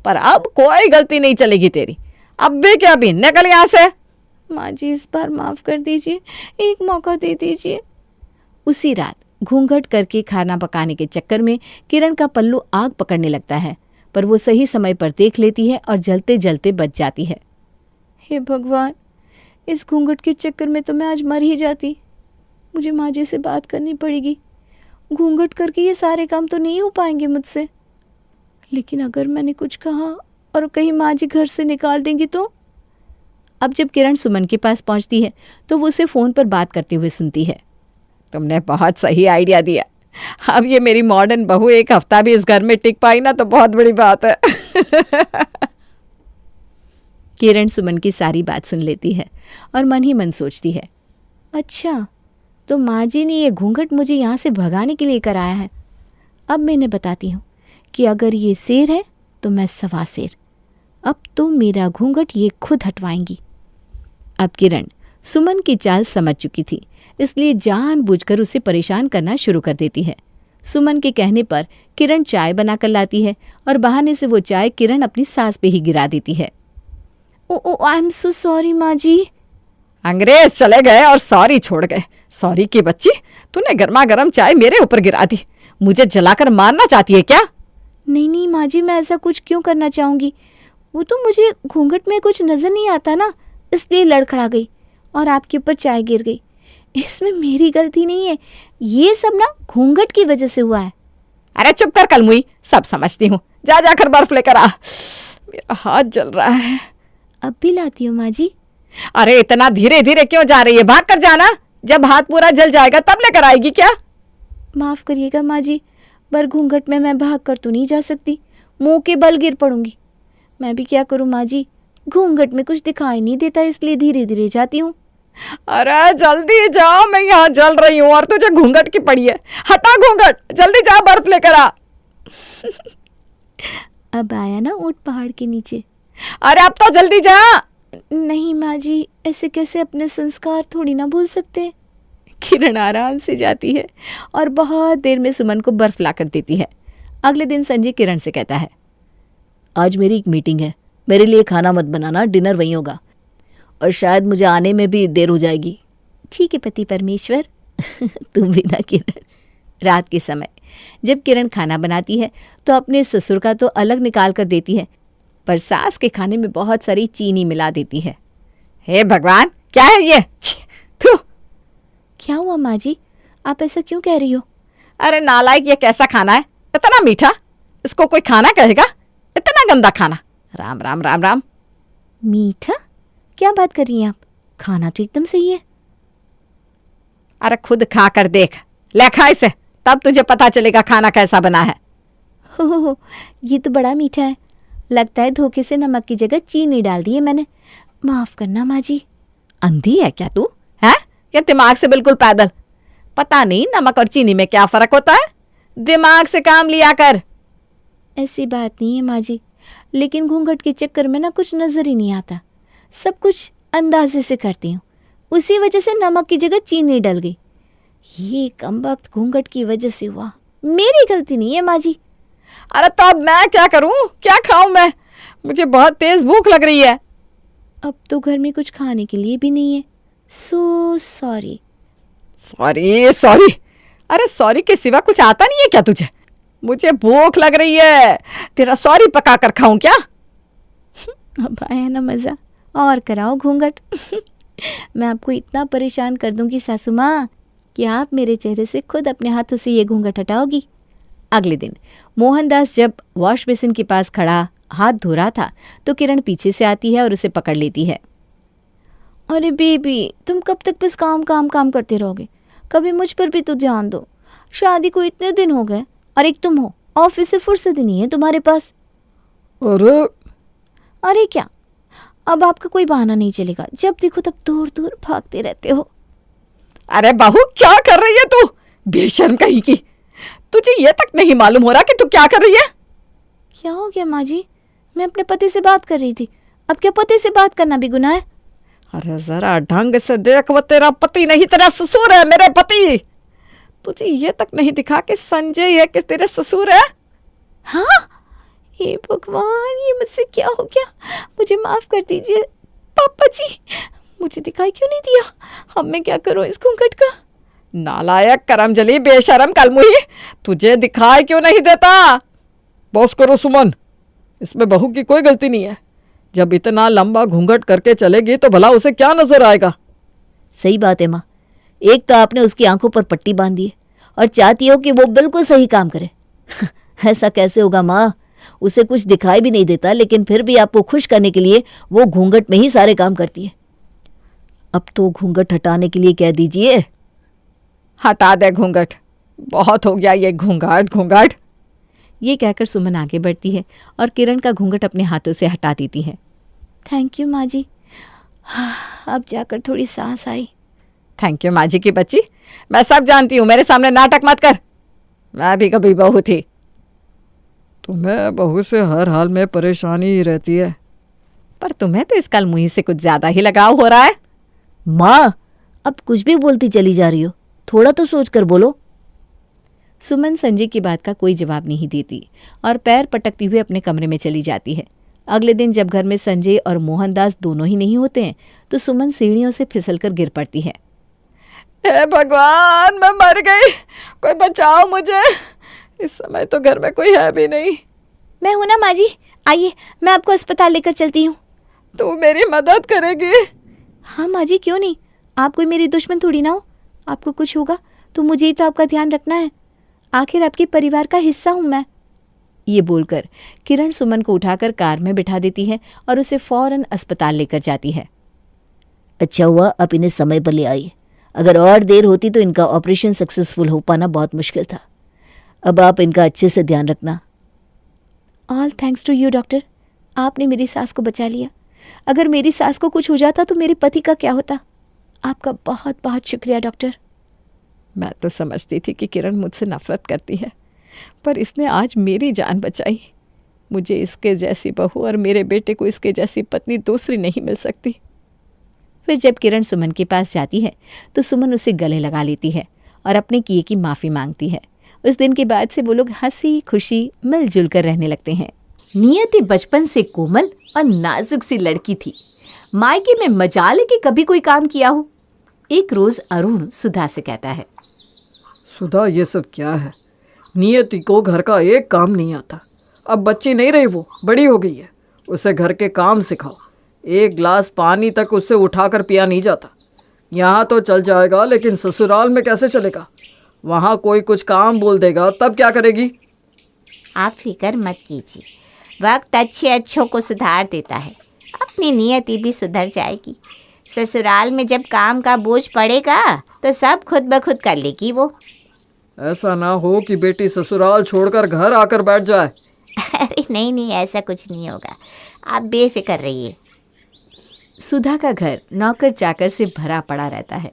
पर अब कोई गलती नहीं चलेगी तेरी। अब भी क्या भी, निकल यहाँ से। माँ जी इस बार माफ कर दीजिए, एक मौका दे दीजिए। उसी रात घूंघट करके खाना पकाने के चक्कर में किरण का पल्लू आग पकड़ने लगता है, पर वो सही समय पर देख लेती है और जलते जलते बच जाती है। हे भगवान, इस घूंघट के चक्कर में तो मैं आज मर ही जाती। मुझे माँ जी से बात करनी पड़ेगी। घूंघट करके ये सारे काम तो नहीं हो पाएंगे मुझसे, लेकिन अगर मैंने कुछ कहा और कहीं माँ जी घर से निकाल देंगी तो? अब जब किरण सुमन के पास पहुंचती है तो वो उसे फोन पर बात करते हुए सुनती है। तुमने बहुत सही आइडिया दिया। अब ये मेरी मॉडर्न बहू एक हफ्ता भी इस घर में टिक पाई ना तो बहुत बड़ी बात है। किरण सुमन की सारी बात सुन लेती है और मन ही मन सोचती है, अच्छा तो माँ जी ने ये घूंघट मुझे यहाँ से भगाने के लिए कराया है। अब मैं इन्हें बताती हूँ कि अगर ये शेर है तो मैं सवा शेर। अब तो मेरा घूंघट ये खुद हटवाएंगी। अब किरण सुमन की चाल समझ चुकी थी, इसलिए जानबूझकर उसे परेशान करना शुरू कर देती है। सुमन के कहने पर किरण चाय बनाकर लाती है और बहाने से वो चाय किरण अपनी सास पे ही गिरा देती है। ओ आई एम सो सॉरी माँ जी। अंग्रेज चले गए और सॉरी छोड़ गए। सॉरी की बच्ची, तूने गर्मा गर्म चाय मेरे ऊपर गिरा दी। मुझे जलाकर मारना चाहती है क्या? नहीं माँ जी, मैं ऐसा कुछ क्यों करना चाहूँगी। वो तो मुझे घूंघट में कुछ नजर नहीं आता ना, इसलिए लड़खड़ा गई और आपके ऊपर चाय गिर गई। इसमें मेरी गलती नहीं है, ये सब ना घूंघट की वजह से हुआ है। अरे चुप कर कलमुई, सब समझती हूँ। जा जाकर बर्फ लेकर आ, मेरा हाथ जल रहा है। अब भी लाती हूँ माँ जी। अरे इतना धीरे धीरे क्यों जा रही है? भाग कर जाना, जब हाथ पूरा जल जाएगा तब लेकर आएगी क्या? माफ करिएगा माँ जी, पर घूंघट में मैं भाग कर तो नहीं जा सकती, मुंह के बल गिर पड़ूंगी। मैं भी क्या करूँ माँ जी, घूंघट में कुछ दिखाई नहीं देता, इसलिए धीरे धीरे जाती हूँ। अरे जल्दी जाओ, मैं यहाँ जल रही हूँ और तुझे घूंघट की पड़ी है। हटा घूंघट, जल्दी जा, बर्फ लेकर आ। अब आया ना ऊंट पहाड़ के नीचे। अरे अब तो जल्दी जा। नहीं माँ जी, ऐसे कैसे, अपने संस्कार थोड़ी ना भूल सकते। किरण आराम से जाती है और बहुत देर में सुमन को बर्फ लाकर देती है। अगले दिन संजय किरण से कहता है, आज मेरी एक मीटिंग है, मेरे लिए खाना मत बनाना, डिनर वहीं होगा और शायद मुझे आने में भी देर हो जाएगी। ठीक है पति परमेश्वर। तुम भी ना किरण। रात के समय जब किरण खाना बनाती है तो अपने ससुर का तो अलग निकाल कर देती है, पर सास के खाने में बहुत सारी चीनी मिला देती है। हे भगवान, क्या है ये? थू। क्या हुआ माँ जी, आप ऐसा क्यों कह रही हो? अरे नालायक, ये कैसा खाना है? इतना मीठा, इसको कोई खाना कहेगा? इतना गंदा खाना। राम राम राम राम। मीठा? क्या बात कर रही हैं आप? खाना तो एकदम सही है। अरे खुद खा कर देख, ले खा इसे, तब तुझे पता चलेगा खाना कैसा बना है। हो, ये तो बड़ा मीठा है। लगता है धोखे से नमक की जगह चीनी डाल दी है मैंने, माफ करना माँ जी। अंधी है क्या तू? है या दिमाग से बिल्कुल पैदल? पता नहीं नमक और चीनी में क्या फर्क होता है। दिमाग से काम लिया कर। ऐसी बात नहीं है माँ जी, लेकिन घूंघट के चक्कर में ना कुछ नजर ही नहीं आता, सब कुछ अंदाजे से करती हूँ, उसी वजह से नमक की जगह चीनी डल गई। ये कमबख्त घूंघट की वजह से हुआ, मेरी गलती नहीं है माँ जी। अरे तो अब मैं क्या करूं, क्या खाऊं मैं? मुझे बहुत तेज भूख लग रही है। अब तो घर में कुछ खाने के लिए भी नहीं है। So sorry. Sorry sorry? अरे सॉरी के सिवा कुछ आता नहीं है क्या तुझे? मुझे भूख लग रही है, तेरा सॉरी पका कर खाऊं क्या? अब आया ना मजा, और कराओ घूंघट। मैं आपको इतना परेशान कर दूंगी सासू माँ कि आप मेरे चेहरे से खुद अपने हाथों से ये घूंघट हटाओगी। अगले दिन मोहनदास जब वॉश बेसिन के पास खड़ा हाथ धो रहा था तो किरण पीछे से आती है और उसे पकड़ लेती है। अरे बेबी, तुम कब तक बस काम काम काम करते रहोगे? कभी मुझ पर भी तो ध्यान दो। शादी को इतने दिन हो गए और एक तुम हो, ऑफिस से फुर्सत ही नहीं है तुम्हारे पास। अरे क्या, अब आपका कोई बहाना नहीं चलेगा। जब देखो तब दूर दूर भागते रहते हो। अरे बहू, क्या कर रही है तू? बेशर्म कहीं की, तुझे ये तक नहीं मालूम हो रहा कि तू क्या कर रही है? क्या हो गया माँ जी? मैं अपने पति से बात कर रही थी। अब क्या पति से बात करना भी गुनाह है? अरे जरा ढंग से देख, वो तेरा पति नहीं, तेरा ससुर है, मेरे पति। तुझे ये तक नहीं दिखा कि संजय है कि तेरे ससुर है? हाँ, हे भगवान, ये मुझसे क्या हो गया? मुझे माफ कर दीजिए पापा जी, मुझे दिखाई क्यों नहीं दिया? अब मैं क्या करूं इस घूंघट का? नालायक, करमजली, बेशरम, कलमुही, तुझे दिखाई क्यों नहीं देता? बॉस करो सुमन, इसमें बहू की कोई गलती नहीं है। जब इतना लंबा घूंघट करके चलेगी तो भला उसे क्या नजर आएगा? सही बात है माँ, एक तो आपने उसकी आंखों पर पट्टी बांध दी है और चाहती हो कि वो बिल्कुल सही काम करे। ऐसा कैसे होगा माँ? उसे कुछ दिखाई भी नहीं देता, लेकिन फिर भी आपको खुश करने के लिए वो घूंघट में ही सारे काम करती है। अब तो घूंघट हटाने के लिए कह दीजिए। हटा दे घूंघट, बहुत हो गया ये घूंघट घूंघट। ये कहकर सुमन आगे बढ़ती है और किरण का घूंघट अपने हाथों से हटा देती है। थैंक यू माँ जी, अब जाकर थोड़ी सांस आई। थैंक यू माँ जी की बच्ची, मैं सब जानती हूँ, मेरे सामने नाटक मत कर। मैं भी कभी बहू थी। तुम्हें बहू से हर हाल में परेशानी ही रहती है। पर तुम्हें तो इस कलमुही से कुछ ज्यादा ही लगाव हो रहा है। माँ, अब कुछ भी बोलती चली जा रही हो, थोड़ा तो सोच कर बोलो। सुमन संजय की बात का कोई जवाब नहीं देती और पैर पटकती हुए अपने कमरे में चली जाती है। अगले दिन जब घर में संजय और मोहनदास दोनों ही नहीं होते हैं तो सुमन सीढ़ियों से फिसलकर गिर पड़ती है। हे भगवान, मैं मर गई, कोई बचाओ मुझे। इस समय तो घर में कोई है भी नहीं। मैं हूं ना माँ जी, आइए मैं आपको अस्पताल लेकर चलती हूँ। तू मेरी मदद करेगी? हाँ माँ जी, क्यों नहीं। आप कोई मेरी दुश्मन थोड़ी ना हो। आपको कुछ होगा तो मुझे ही तो आपका ध्यान रखना है। आखिर आपके परिवार का हिस्सा हूं मैं। ये बोलकर किरण सुमन को उठाकर कार में बिठा देती है और उसे फौरन अस्पताल लेकर जाती है। अच्छा हुआ आप इन्हें समय पर ले आई, अगर और देर होती तो इनका ऑपरेशन सक्सेसफुल हो पाना बहुत मुश्किल था। अब आप इनका अच्छे से ध्यान रखना। All thanks to you doctor, आपने मेरी सास को बचा लिया। अगर मेरी सास को कुछ हो जाता तो मेरे पति का क्या होता? आपका बहुत बहुत शुक्रिया डॉक्टर। मैं तो समझती थी कि किरण मुझसे नफरत करती है, पर इसने आज मेरी जान बचाई। मुझे इसके जैसी बहू और मेरे बेटे को इसके जैसी पत्नी दूसरी नहीं मिल सकती। फिर जब किरण सुमन के पास जाती है तो सुमन उसे गले लगा लेती है और अपने किए की माफ़ी मांगती है। उस दिन के बाद से वो लोग हंसी खुशी मिलजुल कर रहने लगते हैं। नियति बचपन से कोमल और नाजुक सी लड़की थी। मायके में मजाल है कि कभी कोई काम किया हो। एक रोज अरुण सुधा से कहता है, सुधा, ये सब क्या है? नियति को घर का एक काम नहीं आता। अब बच्ची नहीं रही, वो बड़ी हो गई है। उसे घर के काम सिखाओ। एक गिलास पानी तक उससे उठाकर पिया नहीं जाता। यहाँ तो चल जाएगा, लेकिन ससुराल में कैसे चलेगा? वहाँ कोई कुछ काम बोल देगा तब क्या करेगी? आप फिक्र मत कीजिए, वक्त अच्छे अच्छों को सुधार देता है। अपनी नियति भी सुधर जाएगी। ससुराल में जब काम का बोझ पड़ेगा तो सब खुद ब खुद कर लेगी वो। ऐसा ना हो कि बेटी ससुराल छोड़कर घर आकर बैठ जाए। अरे नहीं नहीं, ऐसा कुछ नहीं होगा, आप बेफिक्र रहिए। सुधा का घर नौकर चाकर से भरा पड़ा रहता है।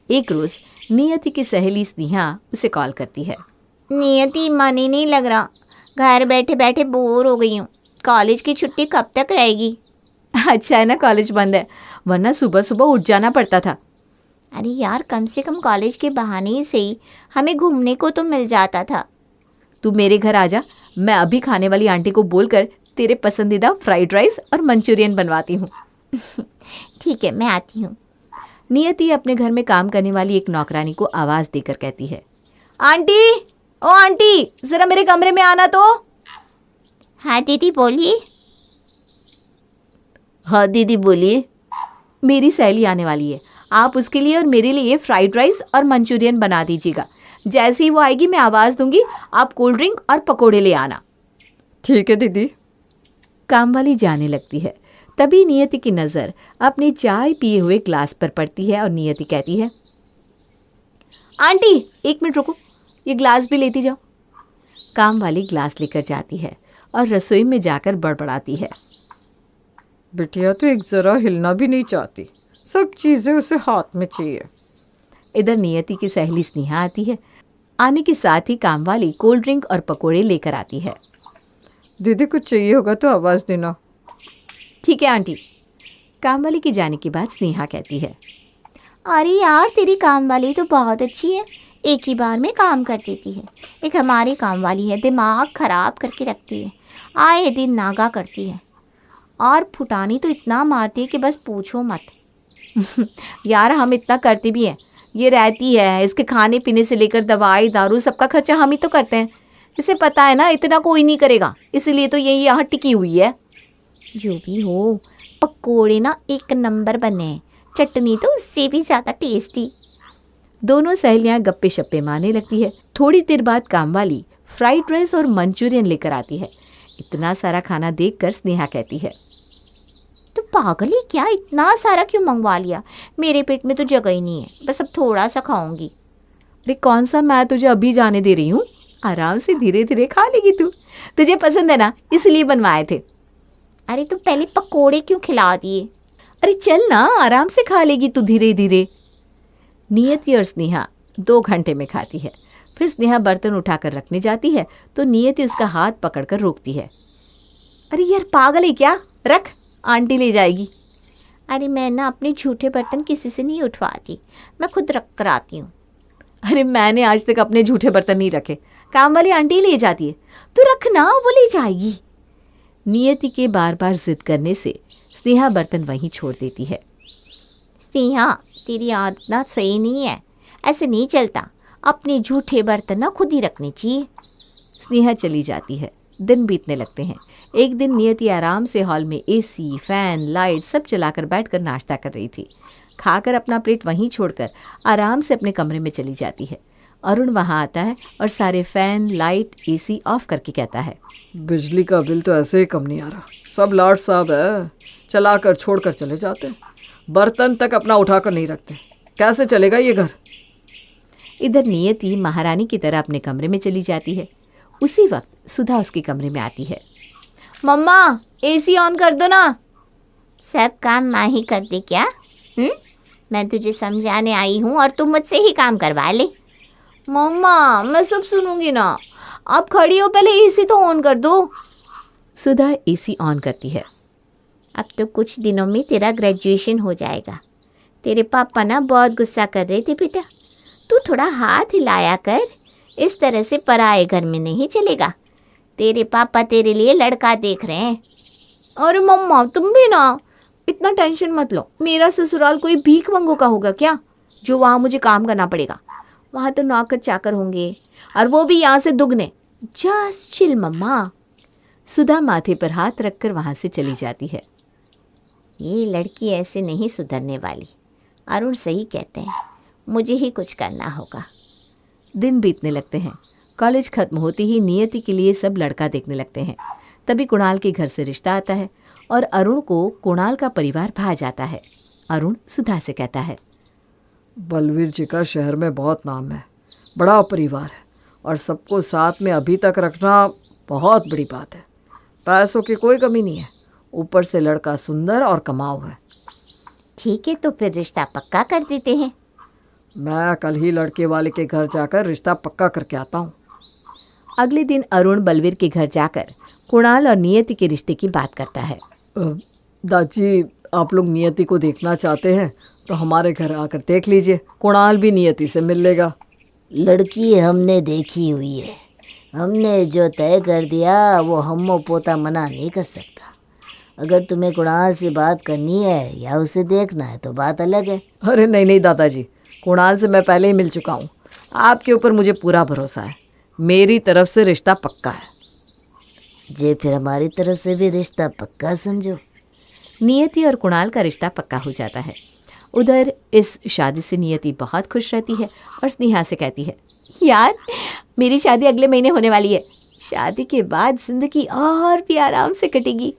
एक रोज नियति की सहेली स्नेहा उसे कॉल करती है। नियति, मन ही नहीं लग रहा, घर बैठे बैठे बोर हो गई हूँ। कॉलेज की छुट्टी कब तक रहेगी? अच्छा है ना कॉलेज बंद है, वरना सुबह सुबह उठ जाना पड़ता था। अरे यार, कम से कम कॉलेज के बहाने से ही हमें घूमने को तो मिल जाता था। तू मेरे घर आ जा, मैं अभी खाने वाली आंटी को बोलकर तेरे पसंदीदा फ्राइड राइस और मंचूरियन बनवाती हूँ। ठीक है, मैं आती हूँ। नियति अपने घर में काम करने वाली एक नौकरानी को आवाज़ देकर कहती है, आंटी ओ आंटी, जरा मेरे कमरे में आना तो। हाँ दीदी बोलिए। हाँ दीदी बोलिए। मेरी सहेली आने वाली है, आप उसके लिए और मेरे लिए फ्राइड राइस और मंचूरियन बना दीजिएगा। जैसे ही वो आएगी मैं आवाज़ दूंगी, आप कोल्ड ड्रिंक और पकोड़े ले आना। ठीक है दीदी। काम वाली जाने लगती है। तभी नियति की नज़र अपनी चाय पिए हुए ग्लास पर पड़ती है और नियति कहती है, आंटी 1 मिनट रुको, ये ग्लास भी लेती जाओ। काम वाली ग्लास लेकर जाती है और रसोई में जाकर बड़बड़ाती है, बिटिया तो एक ज़रा हिलना भी नहीं चाहती, सब चीज़ें उसे हाथ में चाहिए। इधर नियति की सहेली स्नेहा आती है। आने के साथ ही काम वाली कोल्ड ड्रिंक और पकोड़े लेकर आती है। दीदी कुछ चाहिए होगा तो आवाज़ देना। ठीक है आंटी। काम वाली के जाने के बाद स्नेहा कहती है, अरे यार तेरी काम वाली तो बहुत अच्छी है, एक ही बार में काम कर देती है। एक हमारी काम वाली है, दिमाग खराब करके रखती है, आए दिन नागा करती है और फुटानी तो इतना मारती है कि बस पूछो मत। यार हम इतना करते भी हैं, ये रहती है, इसके खाने पीने से लेकर दवाई दारू सबका खर्चा हम ही तो करते हैं। इसे पता है ना इतना कोई नहीं करेगा, इसीलिए तो ये यहाँ टिकी हुई है। जो भी हो, पकोड़े ना 1 नंबर बने हैं, चटनी तो उससे भी ज़्यादा टेस्टी। दोनों सहेलियां गप्पे शप्पे मारने लगती है। थोड़ी देर बाद काम वाली फ्राइड राइस और मंचूरियन लेकर आती है। इतना सारा खाना देखकर स्नेहा कहती है, तो पागल ही क्या, इतना सारा क्यों मंगवा लिया? मेरे पेट में तो जगह ही नहीं है, बस अब थोड़ा सा खाऊंगी। अरे कौन सा मैं तुझे अभी जाने दे रही हूँ, आराम से धीरे धीरे खा लेगी तू, तुझे पसंद है ना इसलिए बनवाए थे। अरे तो पहले पकोड़े क्यों खिला दिए? अरे चल ना, आराम से खा लेगी तू धीरे धीरे। नियति और स्नेहा 2 घंटे में खाती है। फिर स्नेहा बर्तन उठाकर रखने जाती है तो नियति उसका हाथ पकड़कर रोकती है। अरे यार पागल है क्या, रख, आंटी ले जाएगी। अरे मैं ना अपने झूठे बर्तन किसी से नहीं उठवाती, मैं खुद रख कर आती हूँ। अरे मैंने आज तक अपने झूठे बर्तन नहीं रखे, काम वाली आंटी ले जाती है, तू रखना, वो ले जाएगी। नियति के बार बार जिद करने से स्नेहा बर्तन वहीं छोड़ देती है। स्नेहा तेरी आदत ना सही नहीं है, ऐसे नहीं चलता, अपने झूठे बर्तन ना खुद ही रखने चाहिए। स्नेहा चली जाती है। दिन बीतने लगते हैं। एक दिन नियति आराम से हॉल में एसी, फैन, लाइट सब चलाकर बैठकर नाश्ता कर रही थी। खाकर अपना प्लेट वहीं छोड़कर आराम से अपने कमरे में चली जाती है। अरुण वहां आता है और सारे फैन, लाइट, एसी ऑफ करके कहता है, बिजली का बिल तो ऐसे ही कम नहीं आ रहा, सब लाट साहब है, चलाकर छोड़कर चले जाते हैं, बर्तन तक अपना उठाकर नहीं रखते, कैसे चलेगा ये घर। इधर नियति महारानी की तरह अपने कमरे में चली जाती है। उसी वक्त सुधा उसके कमरे में आती है। मम्मा एसी ऑन कर दो ना। सब काम माँ ही कर दे क्या? मैं तुझे समझाने आई हूँ और तुम मुझसे ही काम करवा ले। मम्मा मैं सब सुनूंगी ना, आप खड़ी हो, पहले एसी तो ऑन कर दो। सुधा एसी ऑन करती है। अब तो कुछ दिनों में तेरा ग्रेजुएशन हो जाएगा। तेरे पापा ना बहुत गुस्सा कर रहे थे बेटा, तू थोड़ा हाथ हिलाया कर, इस तरह से पराए घर में नहीं चलेगा। तेरे पापा तेरे लिए लड़का देख रहे हैं। अरे मम्मा तुम भी ना इतना टेंशन मत लो, मेरा ससुराल कोई भीख मंगों का होगा क्या जो वहाँ मुझे काम करना पड़ेगा? वहाँ तो नौकर चाकर होंगे और वो भी यहाँ से दुगने। जस्ट चिल मम्मा। सुधा माथे पर हाथ रखकर वहाँ से चली जाती है। ये लड़की ऐसे नहीं सुधरने वाली, अरुण सही कहते हैं, मुझे ही कुछ करना होगा। दिन बीतने लगते हैं। कॉलेज खत्म होते ही नियति के लिए सब लड़का देखने लगते हैं। तभी कुणाल के घर से रिश्ता आता है और अरुण को कुणाल का परिवार भा जाता है। अरुण सुधा से कहता है, बलवीर जी का शहर में बहुत नाम है, बड़ा परिवार है और सबको साथ में अभी तक रखना बहुत बड़ी बात है। पैसों की कोई कमी नहीं है, ऊपर से लड़का सुंदर और कमाऊ है। ठीक है तो फिर रिश्ता पक्का कर देते हैं। मैं कल ही लड़के वाले के घर जाकर रिश्ता पक्का करके आता हूँ। अगले दिन अरुण बलवीर के घर जाकर कुणाल और नियति के रिश्ते की बात करता है। दादी आप लोग नियति को देखना चाहते हैं तो हमारे घर आकर देख लीजिए, कुणाल भी नियति से मिल लेगा। लड़की हमने देखी हुई है, हमने जो तय कर दिया वो हम पोता मना नहीं कर सकता। अगर तुम्हें कुणाल से बात करनी है या उसे देखना है तो बात अलग है। अरे नहीं दादाजी, कुणाल से मैं पहले ही मिल चुका हूँ, आपके ऊपर मुझे पूरा भरोसा है। मेरी तरफ से रिश्ता पक्का है। जे फिर हमारी तरफ से भी रिश्ता पक्का समझो। नियति और कुणाल का रिश्ता पक्का हो जाता है। उधर इस शादी से नियति बहुत खुश रहती है और स्नेहा से कहती है, यार मेरी शादी अगले महीने होने वाली है। शादी के बाद जिंदगी और भी आराम से कटेगी।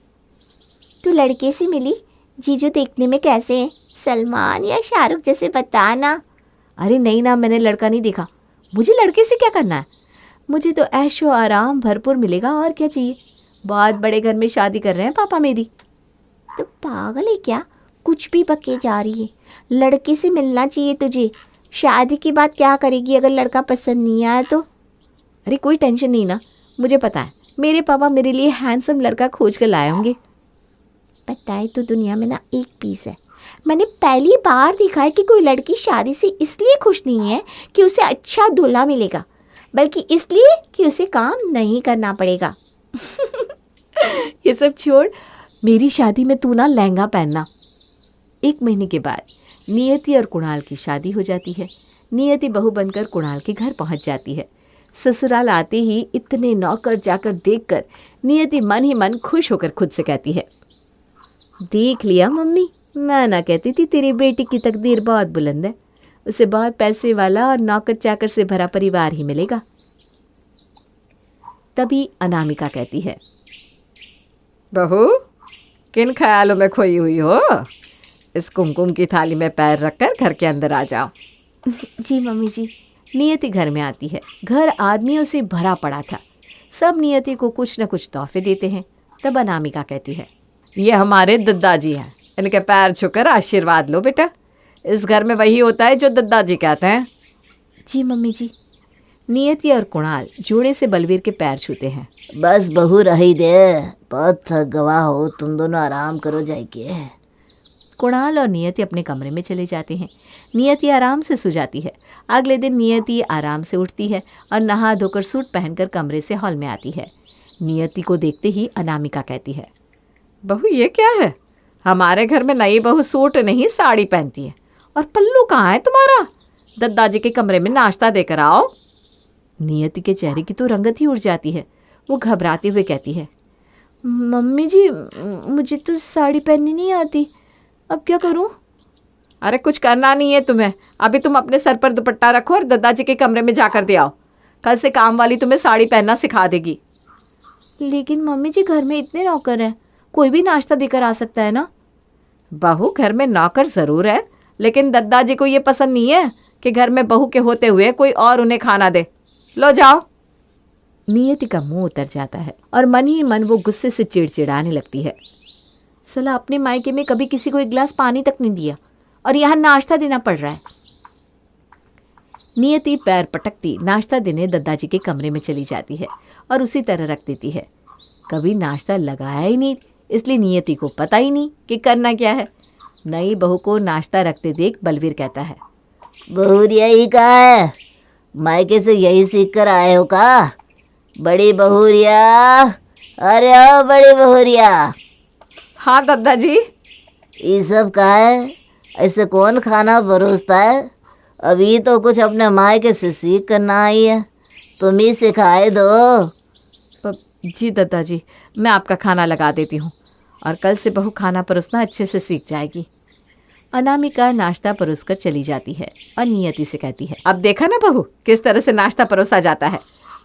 तू लड़के से मिली? जीजू देखने में कैसे हैं? सलमान या शाहरुख जैसे बताना। अरे नहीं ना, मैंने लड़का नहीं देखा। मुझे लड़के से क्या करना है? मुझे तो ऐशो आराम भरपूर मिलेगा और क्या चाहिए। बहुत बड़े घर में शादी कर रहे हैं पापा मेरी। तो पागल है क्या? कुछ भी बके जा रही है। लड़के से मिलना चाहिए तुझे। शादी के बाद क्या करेगी अगर लड़का पसंद नहीं आया तो? अरे कोई टेंशन नहीं ना, मुझे पता है मेरे पापा मेरे लिए हैंडसम लड़का खोज कर लाए होंगे। पता है तो दुनिया में ना एक पीस है। मैंने पहली बार देखा है कि कोई लड़की शादी से इसलिए खुश नहीं है कि उसे अच्छा दूल्हा मिलेगा, बल्कि इसलिए कि उसे काम नहीं करना पड़ेगा। ये सब छोड़, मेरी शादी में तू ना लहंगा पहनना। 1 महीने के बाद नियति और कुणाल की शादी हो जाती है। नियति बहू बनकर कुणाल के घर पहुंच जाती है। ससुराल आते ही इतने नौकर जाकर देखकर नियति मन ही मन खुश होकर खुद से कहती है, देख लिया मम्मी, मैं ना कहती थी तेरी बेटी की तकदीर बहुत बुलंद है। उसे बहुत पैसे वाला और नौकर चाकर से भरा परिवार ही मिलेगा। तभी अनामिका कहती है, बहू किन ख्यालों में खोई हुई हो? इस कुमकुम की थाली में पैर रखकर घर के अंदर आ जाओ। जी मम्मी जी। नियति घर में आती है। घर आदमियों से भरा पड़ा था। सब नियति को कुछ न कुछ तोहफे देते हैं। तब अनामिका कहती है, ये हमारे दद्दाजी हैं, इनके पैर छूकर आशीर्वाद लो बेटा। इस घर में वही होता है जो दद्दाजी कहते हैं। जी मम्मी जी। नियति और कुणाल जोड़े से बलवीर के पैर छूते हैं। बस बहू रही दे, बहुत थक गवा हो, तुम दोनों आराम करो जाके। कुणाल और नियति अपने कमरे में चले जाते हैं। नियति आराम से सो जाती है। अगले दिन नियति आराम से उठती है और नहा धोकर सूट पहनकर कमरे से हॉल में आती है। नियति को देखते ही अनामिका कहती है, बहू ये क्या है? हमारे घर में नई बहू सूट नहीं साड़ी पहनती है। और पल्लू कहाँ है तुम्हारा? दद्दाजी के कमरे में नाश्ता देकर आओ। नियति के चेहरे की तो रंगत ही उड़ जाती है। वो घबराते हुए कहती है, मम्मी जी मुझे तो साड़ी पहननी नहीं आती, अब क्या करूं? अरे कुछ करना नहीं है तुम्हें। अभी तुम अपने सर पर दुपट्टा रखो और दद्दाजी के कमरे में जाकर दे आओ। कल से काम वाली तुम्हें साड़ी पहनना सिखा देगी। लेकिन मम्मी जी घर में इतने नौकर हैं, कोई भी नाश्ता देकर आ सकता है ना? बहू घर में नौकर ज़रूर है, लेकिन दद्दाजी को ये पसंद नहीं है कि घर में बहू के होते हुए कोई और उन्हें खाना दे। लो जाओ। नियति का मुंह उतर जाता है और मन ही मन वो गुस्से से चिड़चिड़ाने लगती है। सला अपने मायके में कभी किसी को एक गिलास पानी तक नहीं दिया और यहाँ नाश्ता देना पड़ रहा है। नियति पैर पटकती नाश्ता देने दद्दाजी के कमरे में चली जाती है और उसी तरह रख देती है। कभी नाश्ता लगाया ही नहीं, इसलिए नियति को पता ही नहीं कि करना क्या है। नई बहू को नाश्ता रखते देख बलवीर कहता है, बहुरिया ही कहा है, मायके से यही सीख कर आए हो का? बड़ी बहुरिया, अरे ओ बड़ी बहुरिया। हाँ दद्दाजी। ये सब कहा है? ऐसे कौन खाना परोसता है? अभी तो कुछ अपने मायके से सीख कर ना आई है, तुम ही सिखाए दो। जी दद्दाजी, मैं आपका खाना लगा देती हूँ और कल से बहू खाना परोसना अच्छे से सीख जाएगी। अनामिका नाश्ता परोस कर चली जाती है और नियति से कहती है, अब देखा ना बहू किस तरह से नाश्ता परोसा जाता है।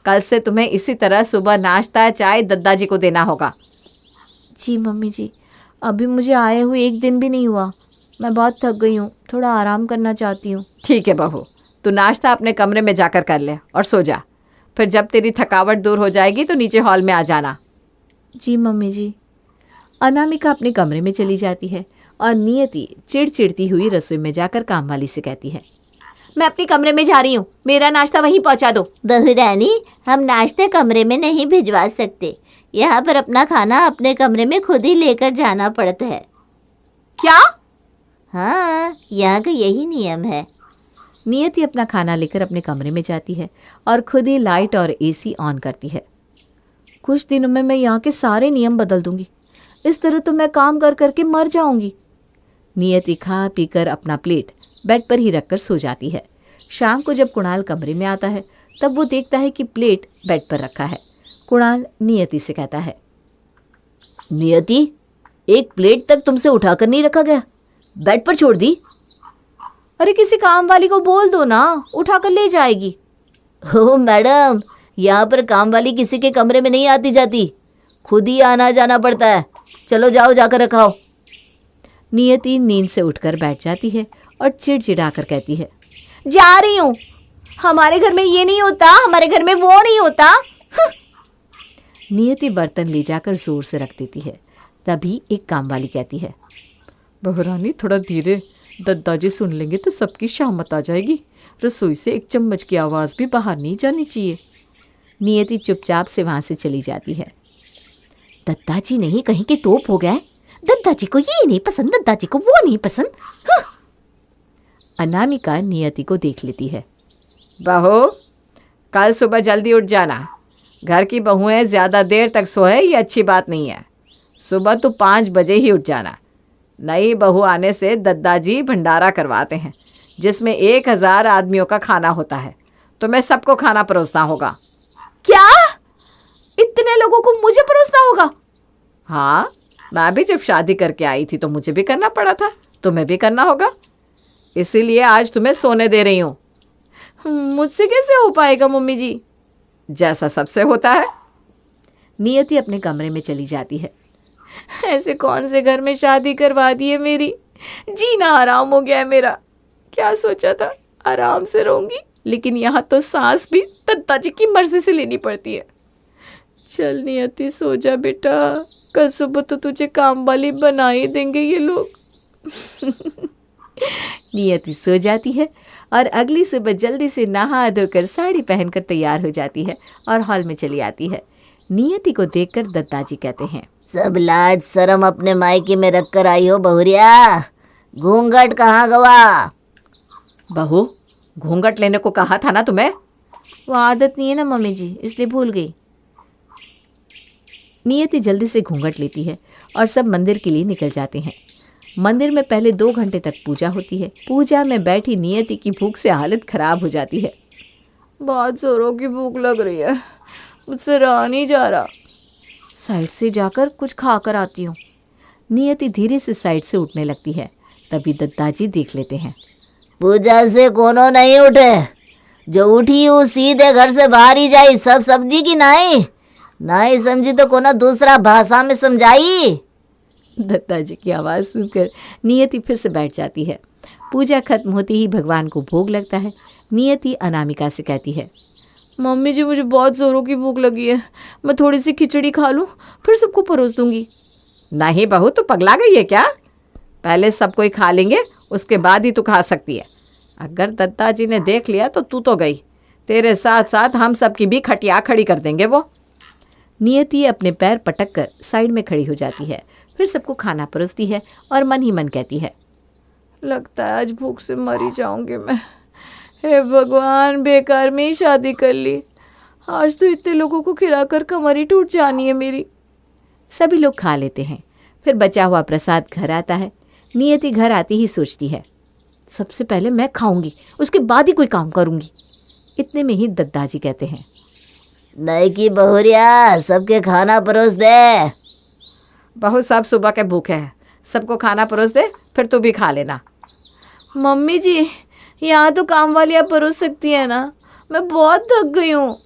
कल से तुम्हें इसी तरह सुबह नाश्ता चाय दद्दाजी को देना होगा। जी मम्मी जी, अभी मुझे आए हुए 1 दिन भी नहीं हुआ, मैं बहुत थक गई हूँ, थोड़ा आराम करना चाहती हूँ। ठीक है बहू, तू नाश्ता अपने कमरे में जाकर कर ले और सो जा। फिर जब तेरी थकावट दूर हो जाएगी तो नीचे हॉल में आ जाना। जी मम्मी जी। अनामिका अपने कमरे में चली जाती है और नियति चिड़चिड़ती हुई रसोई में जाकर कामवाली से कहती है, मैं अपने कमरे में जा रही हूँ, मेरा नाश्ता वहीं पहुँचा दो। बहुरानी, हम नाश्ते कमरे में नहीं भिजवा सकते, यहाँ पर अपना खाना अपने कमरे में खुद ही लेकर जाना पड़ता है। क्या? हाँ, यहाँ का यही नियम है। नियति अपना खाना लेकर अपने कमरे में जाती है और खुद ही लाइट और एसी ऑन करती है। कुछ दिनों में मैं यहाँ के सारे नियम बदल दूंगी, इस तरह तो मैं काम कर करके मर जाऊंगी। नियति खा पीकर अपना प्लेट बेड पर ही रखकर सो जाती है। शाम को जब कुणाल कमरे में आता है तब वो देखता है कि प्लेट बेड पर रखा है। कुणाल नियति से कहता है, नियति, एक प्लेट तक तुमसे उठाकर नहीं रखा गया, बेड पर छोड़ दी। अरे किसी काम वाली को बोल दो ना, उठाकर ले जाएगी। ओ मैडम, यहाँ पर काम वाली किसी के कमरे में नहीं आती जाती, खुद ही आना जाना पड़ता है। चलो जाओ, जाकर रखाओ। नियति नींद से उठकर बैठ जाती है और चिड़चिड़ाकर कहती है, जा रही हूँ, हमारे घर में ये नहीं होता, हमारे घर में वो नहीं होता। नियति बर्तन ले जाकर जोर से रख देती है। तभी एक काम वाली कहती है, बहुरानी थोड़ा धीरे, दादाजी सुन लेंगे तो सबकी शामत आ जाएगी। रसोई से एक चम्मच की आवाज़ भी बाहर नहीं जानी चाहिए। नियति चुपचाप से वहां से चली जाती है। दद्दाजी नहीं कहीं के तोप हो गए, दद्दाजी को ये नहीं पसंद, दद्दाजी को वो नहीं पसंद। अनामिका नियति को देख लेती है। बहू, कल सुबह जल्दी उठ जाना। घर की बहुएं ज़्यादा देर तक सोए ये अच्छी बात नहीं है। सुबह तो 5 बजे ही उठ जाना। नई बहू आने से दद्दाजी भंडारा करवाते हैं, जिसमें 1000 आदमियों का खाना होता है। तुम्हें सबको खाना परोसना होगा। क्या? इतने लोगों को मुझे परोसना होगा? हाँ, मैं भी जब शादी करके आई थी तो मुझे भी करना पड़ा था, तुम्हें भी करना होगा। इसीलिए आज तुम्हें सोने दे रही हूँ। मुझसे कैसे हो पाएगा मम्मी जी? जैसा सबसे होता है। नियति अपने कमरे में चली जाती है। ऐसे कौन से घर में शादी करवा दी है मेरी, जीना आराम हो गया है मेरा। क्या सोचा था आराम से रहूंगी, लेकिन यहाँ तो सांस भी दद्दाजी की मर्जी से लेनी पड़ती है। चल नियति, सो जा बेटा, कल सुबह तो तुझे काम वाली बना ही देंगे ये लोग। नियति सो जाती है और अगली सुबह जल्दी से नहा धोकर साड़ी पहनकर तैयार हो जाती है और हॉल में चली आती है। नियति को देखकर दद्दाजी कहते हैं, सब लाज शर्म अपने मायके में रख कर आई हो बहुरिया, घूंघट कहाँ गवा? बहू, घूंघट लेने को कहा था ना तुम्हें। वो आदत नहीं है ना मम्मी जी, इसलिए भूल गई। नियति जल्दी से घूंघट लेती है और सब मंदिर के लिए निकल जाते हैं। मंदिर में पहले 2 घंटे तक पूजा होती है। पूजा में बैठी नियति की भूख से हालत खराब हो जाती है। बहुत जोरों की भूख लग रही है, मुझसे रहा नहीं जा रहा। साइड से जाकर कुछ खाकर आती हूँ। नियति धीरे से साइड से उठने लगती है। तभी दद्दाजी देख लेते हैं। पूजा से कोनो नहीं उठे, जो उठी हूँ सीधे घर से बाहर ही जाई। सब सब्जी की नाई समझी तो कोना दूसरा भाषा में समझाई। दत्ताजी की आवाज़ सुनकर नियति फिर से बैठ जाती है। पूजा खत्म होते ही भगवान को भोग लगता है। नियति अनामिका से कहती है, मम्मी जी मुझे बहुत ज़ोरों की भूख लगी है, मैं थोड़ी सी खिचड़ी खा लूँ, फिर सबको परोस दूंगी। नहीं बहू, तो पगला गई है क्या? पहले सब कोई खा लेंगे, उसके बाद ही तू खा सकती है। अगर दत्ताजी ने देख लिया तो तू तो गई, तेरे साथ साथ हम सबकी भी खटिया खड़ी कर देंगे वो। नियति अपने पैर पटक कर साइड में खड़ी हो जाती है, फिर सबको खाना परोसती है और मन ही मन कहती है, लगता है आज भूख से मर ही जाऊंगी मैं। हे भगवान, बेकार में ही शादी कर ली, आज तो इतने लोगों को खिलाकर कमर ही टूट जानी है मेरी। सभी लोग खा लेते हैं। फिर बचा हुआ प्रसाद घर आता है। नियति घर आती ही सोचती है, सबसे पहले मैं खाऊंगी, उसके बाद ही कोई काम करूंगी। इतने में ही दद्दाजी कहते हैं, नहीं की बहुरिया, सबके खाना परोस दे। बहू, सब सुबह के भूखे हैं, सबको खाना परोस दे, फिर तू भी खा लेना। मम्मी जी, यहाँ तो काम वाली आप परोस सकती है ना, मैं बहुत थक गई हूँ।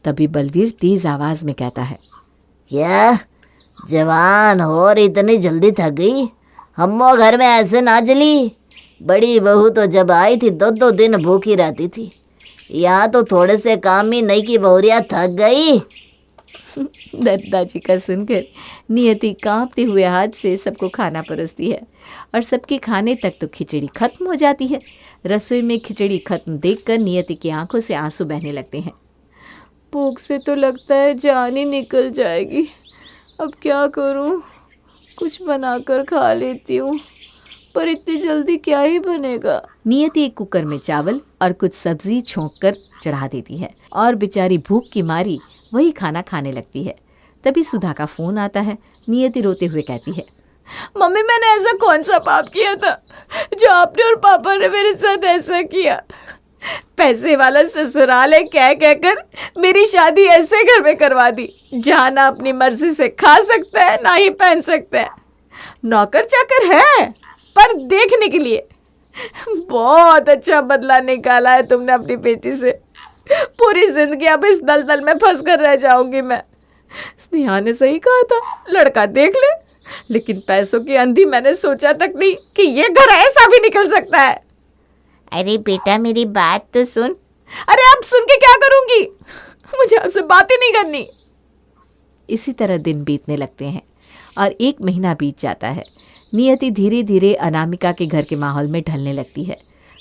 तभी बलवीर तेज आवाज में कहता है, क्या जवान हो और इतनी जल्दी थक गई? हमो घर में ऐसे ना चली। बड़ी बहू तो जब आई थी 2-2 दिन भूखी रहती थी, यहाँ तो थोड़े से काम ही नहीं की बहुरिया थक गई। दद्दाजी का सुनकर नियति कांपते हुए हाथ से सबको खाना परोसती है और सबके खाने तक तो खिचड़ी खत्म हो जाती है। रसोई में खिचड़ी खत्म देखकर नियति की आंखों से आंसू बहने लगते हैं। भूख से तो लगता है जान ही निकल जाएगी, अब क्या करूं? कुछ बनाकर खा लेती हूँ, पर इतनी जल्दी क्या ही बनेगा। नियति एक कुकर में चावल और कुछ सब्जी छोंक कर चढ़ा देती है और बेचारी भूख की मारी वही खाना खाने लगती है। तभी सुधा का फोन आता है। नियति रोते हुए कहती है, मम्मी, मैंने ऐसा कौन सा पाप किया था जो आपने और पापा ने मेरे साथ ऐसा किया? पैसे वाला ससुराल है कह कहकर मेरी शादी ऐसे घर में करवा दी जहाँ ना अपनी मर्जी से खा सकता है ना ही पहन सकता है। नौकर चाकर है पर देखने के लिए। बहुत अच्छा बदला निकाला है तुमने अपनी बेटी से। पूरी जिंदगी अब इस दलदल में फंस कर रह जाऊंगी मैं। स्नेहा ने सही कहा था, लड़का देख ले, लेकिन पैसों की अंधी मैंने सोचा तक नहीं कि ये घर ऐसा भी निकल सकता है। अरे बेटा मेरी बात तो सुन। अरे अब सुन के क्या करूंगी, मुझे आपसे बात ही नहीं करनी। इसी तरह दिन बीतने लगते हैं और 1 महीना बीत जाता है। नियति धीरे धीरे अनामिका के घर के माहौल में ढलने लगती है।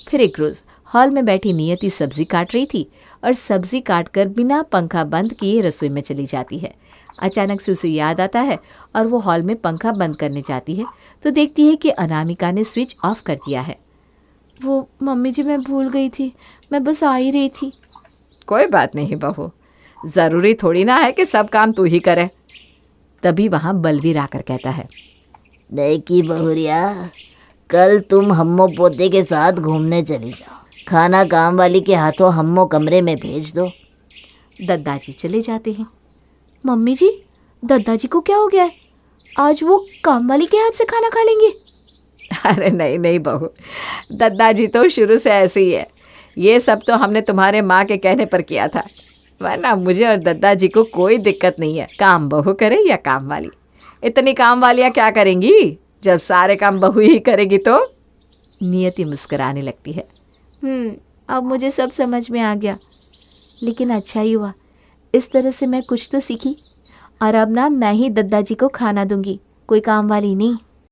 फिर एक रोज हॉल में बैठी नियति सब्जी काट रही थी और सब्जी काटकर बिना पंखा बंद किए रसोई में चली जाती है। अचानक से उसे याद आता है और वो हॉल में पंखा बंद करने जाती है तो देखती है कि अनामिका ने स्विच ऑफ कर दिया है। वो मम्मी जी मैं भूल गई थी, मैं बस आ ही रही थी। कोई बात नहीं बहू, जरूरी थोड़ी ना है कि सब काम तू ही करे। तभी वहां बलवीर आकर कहता है, देखी बहुरिया, कल तुम हम्मो पोते के साथ घूमने चली जाओ। खाना काम वाली के हाथों हम्मो कमरे में भेज दो। दद्दा जी चले जाते हैं। मम्मी जी, दद्दा जी को क्या हो गया है? आज वो काम वाली के हाथ से खाना खा लेंगे? अरे नहीं नहीं बहू, दद्दा जी तो शुरू से ऐसे ही है। ये सब तो हमने तुम्हारे माँ के कहने पर किया था, वरना मुझे और दद्दा जी को कोई दिक्कत नहीं है, काम बहू करे या काम वाली। इतनी काम वालियाँ क्या करेंगी जब सारे काम बहू ही करेगी तो। नियति मुस्कुराने लगती है। अब मुझे सब समझ में आ गया, लेकिन अच्छा ही हुआ, इस तरह से मैं कुछ तो सीखी। और अब ना मैं ही दद्दा जी को खाना दूंगी, कोई काम वाली नहीं।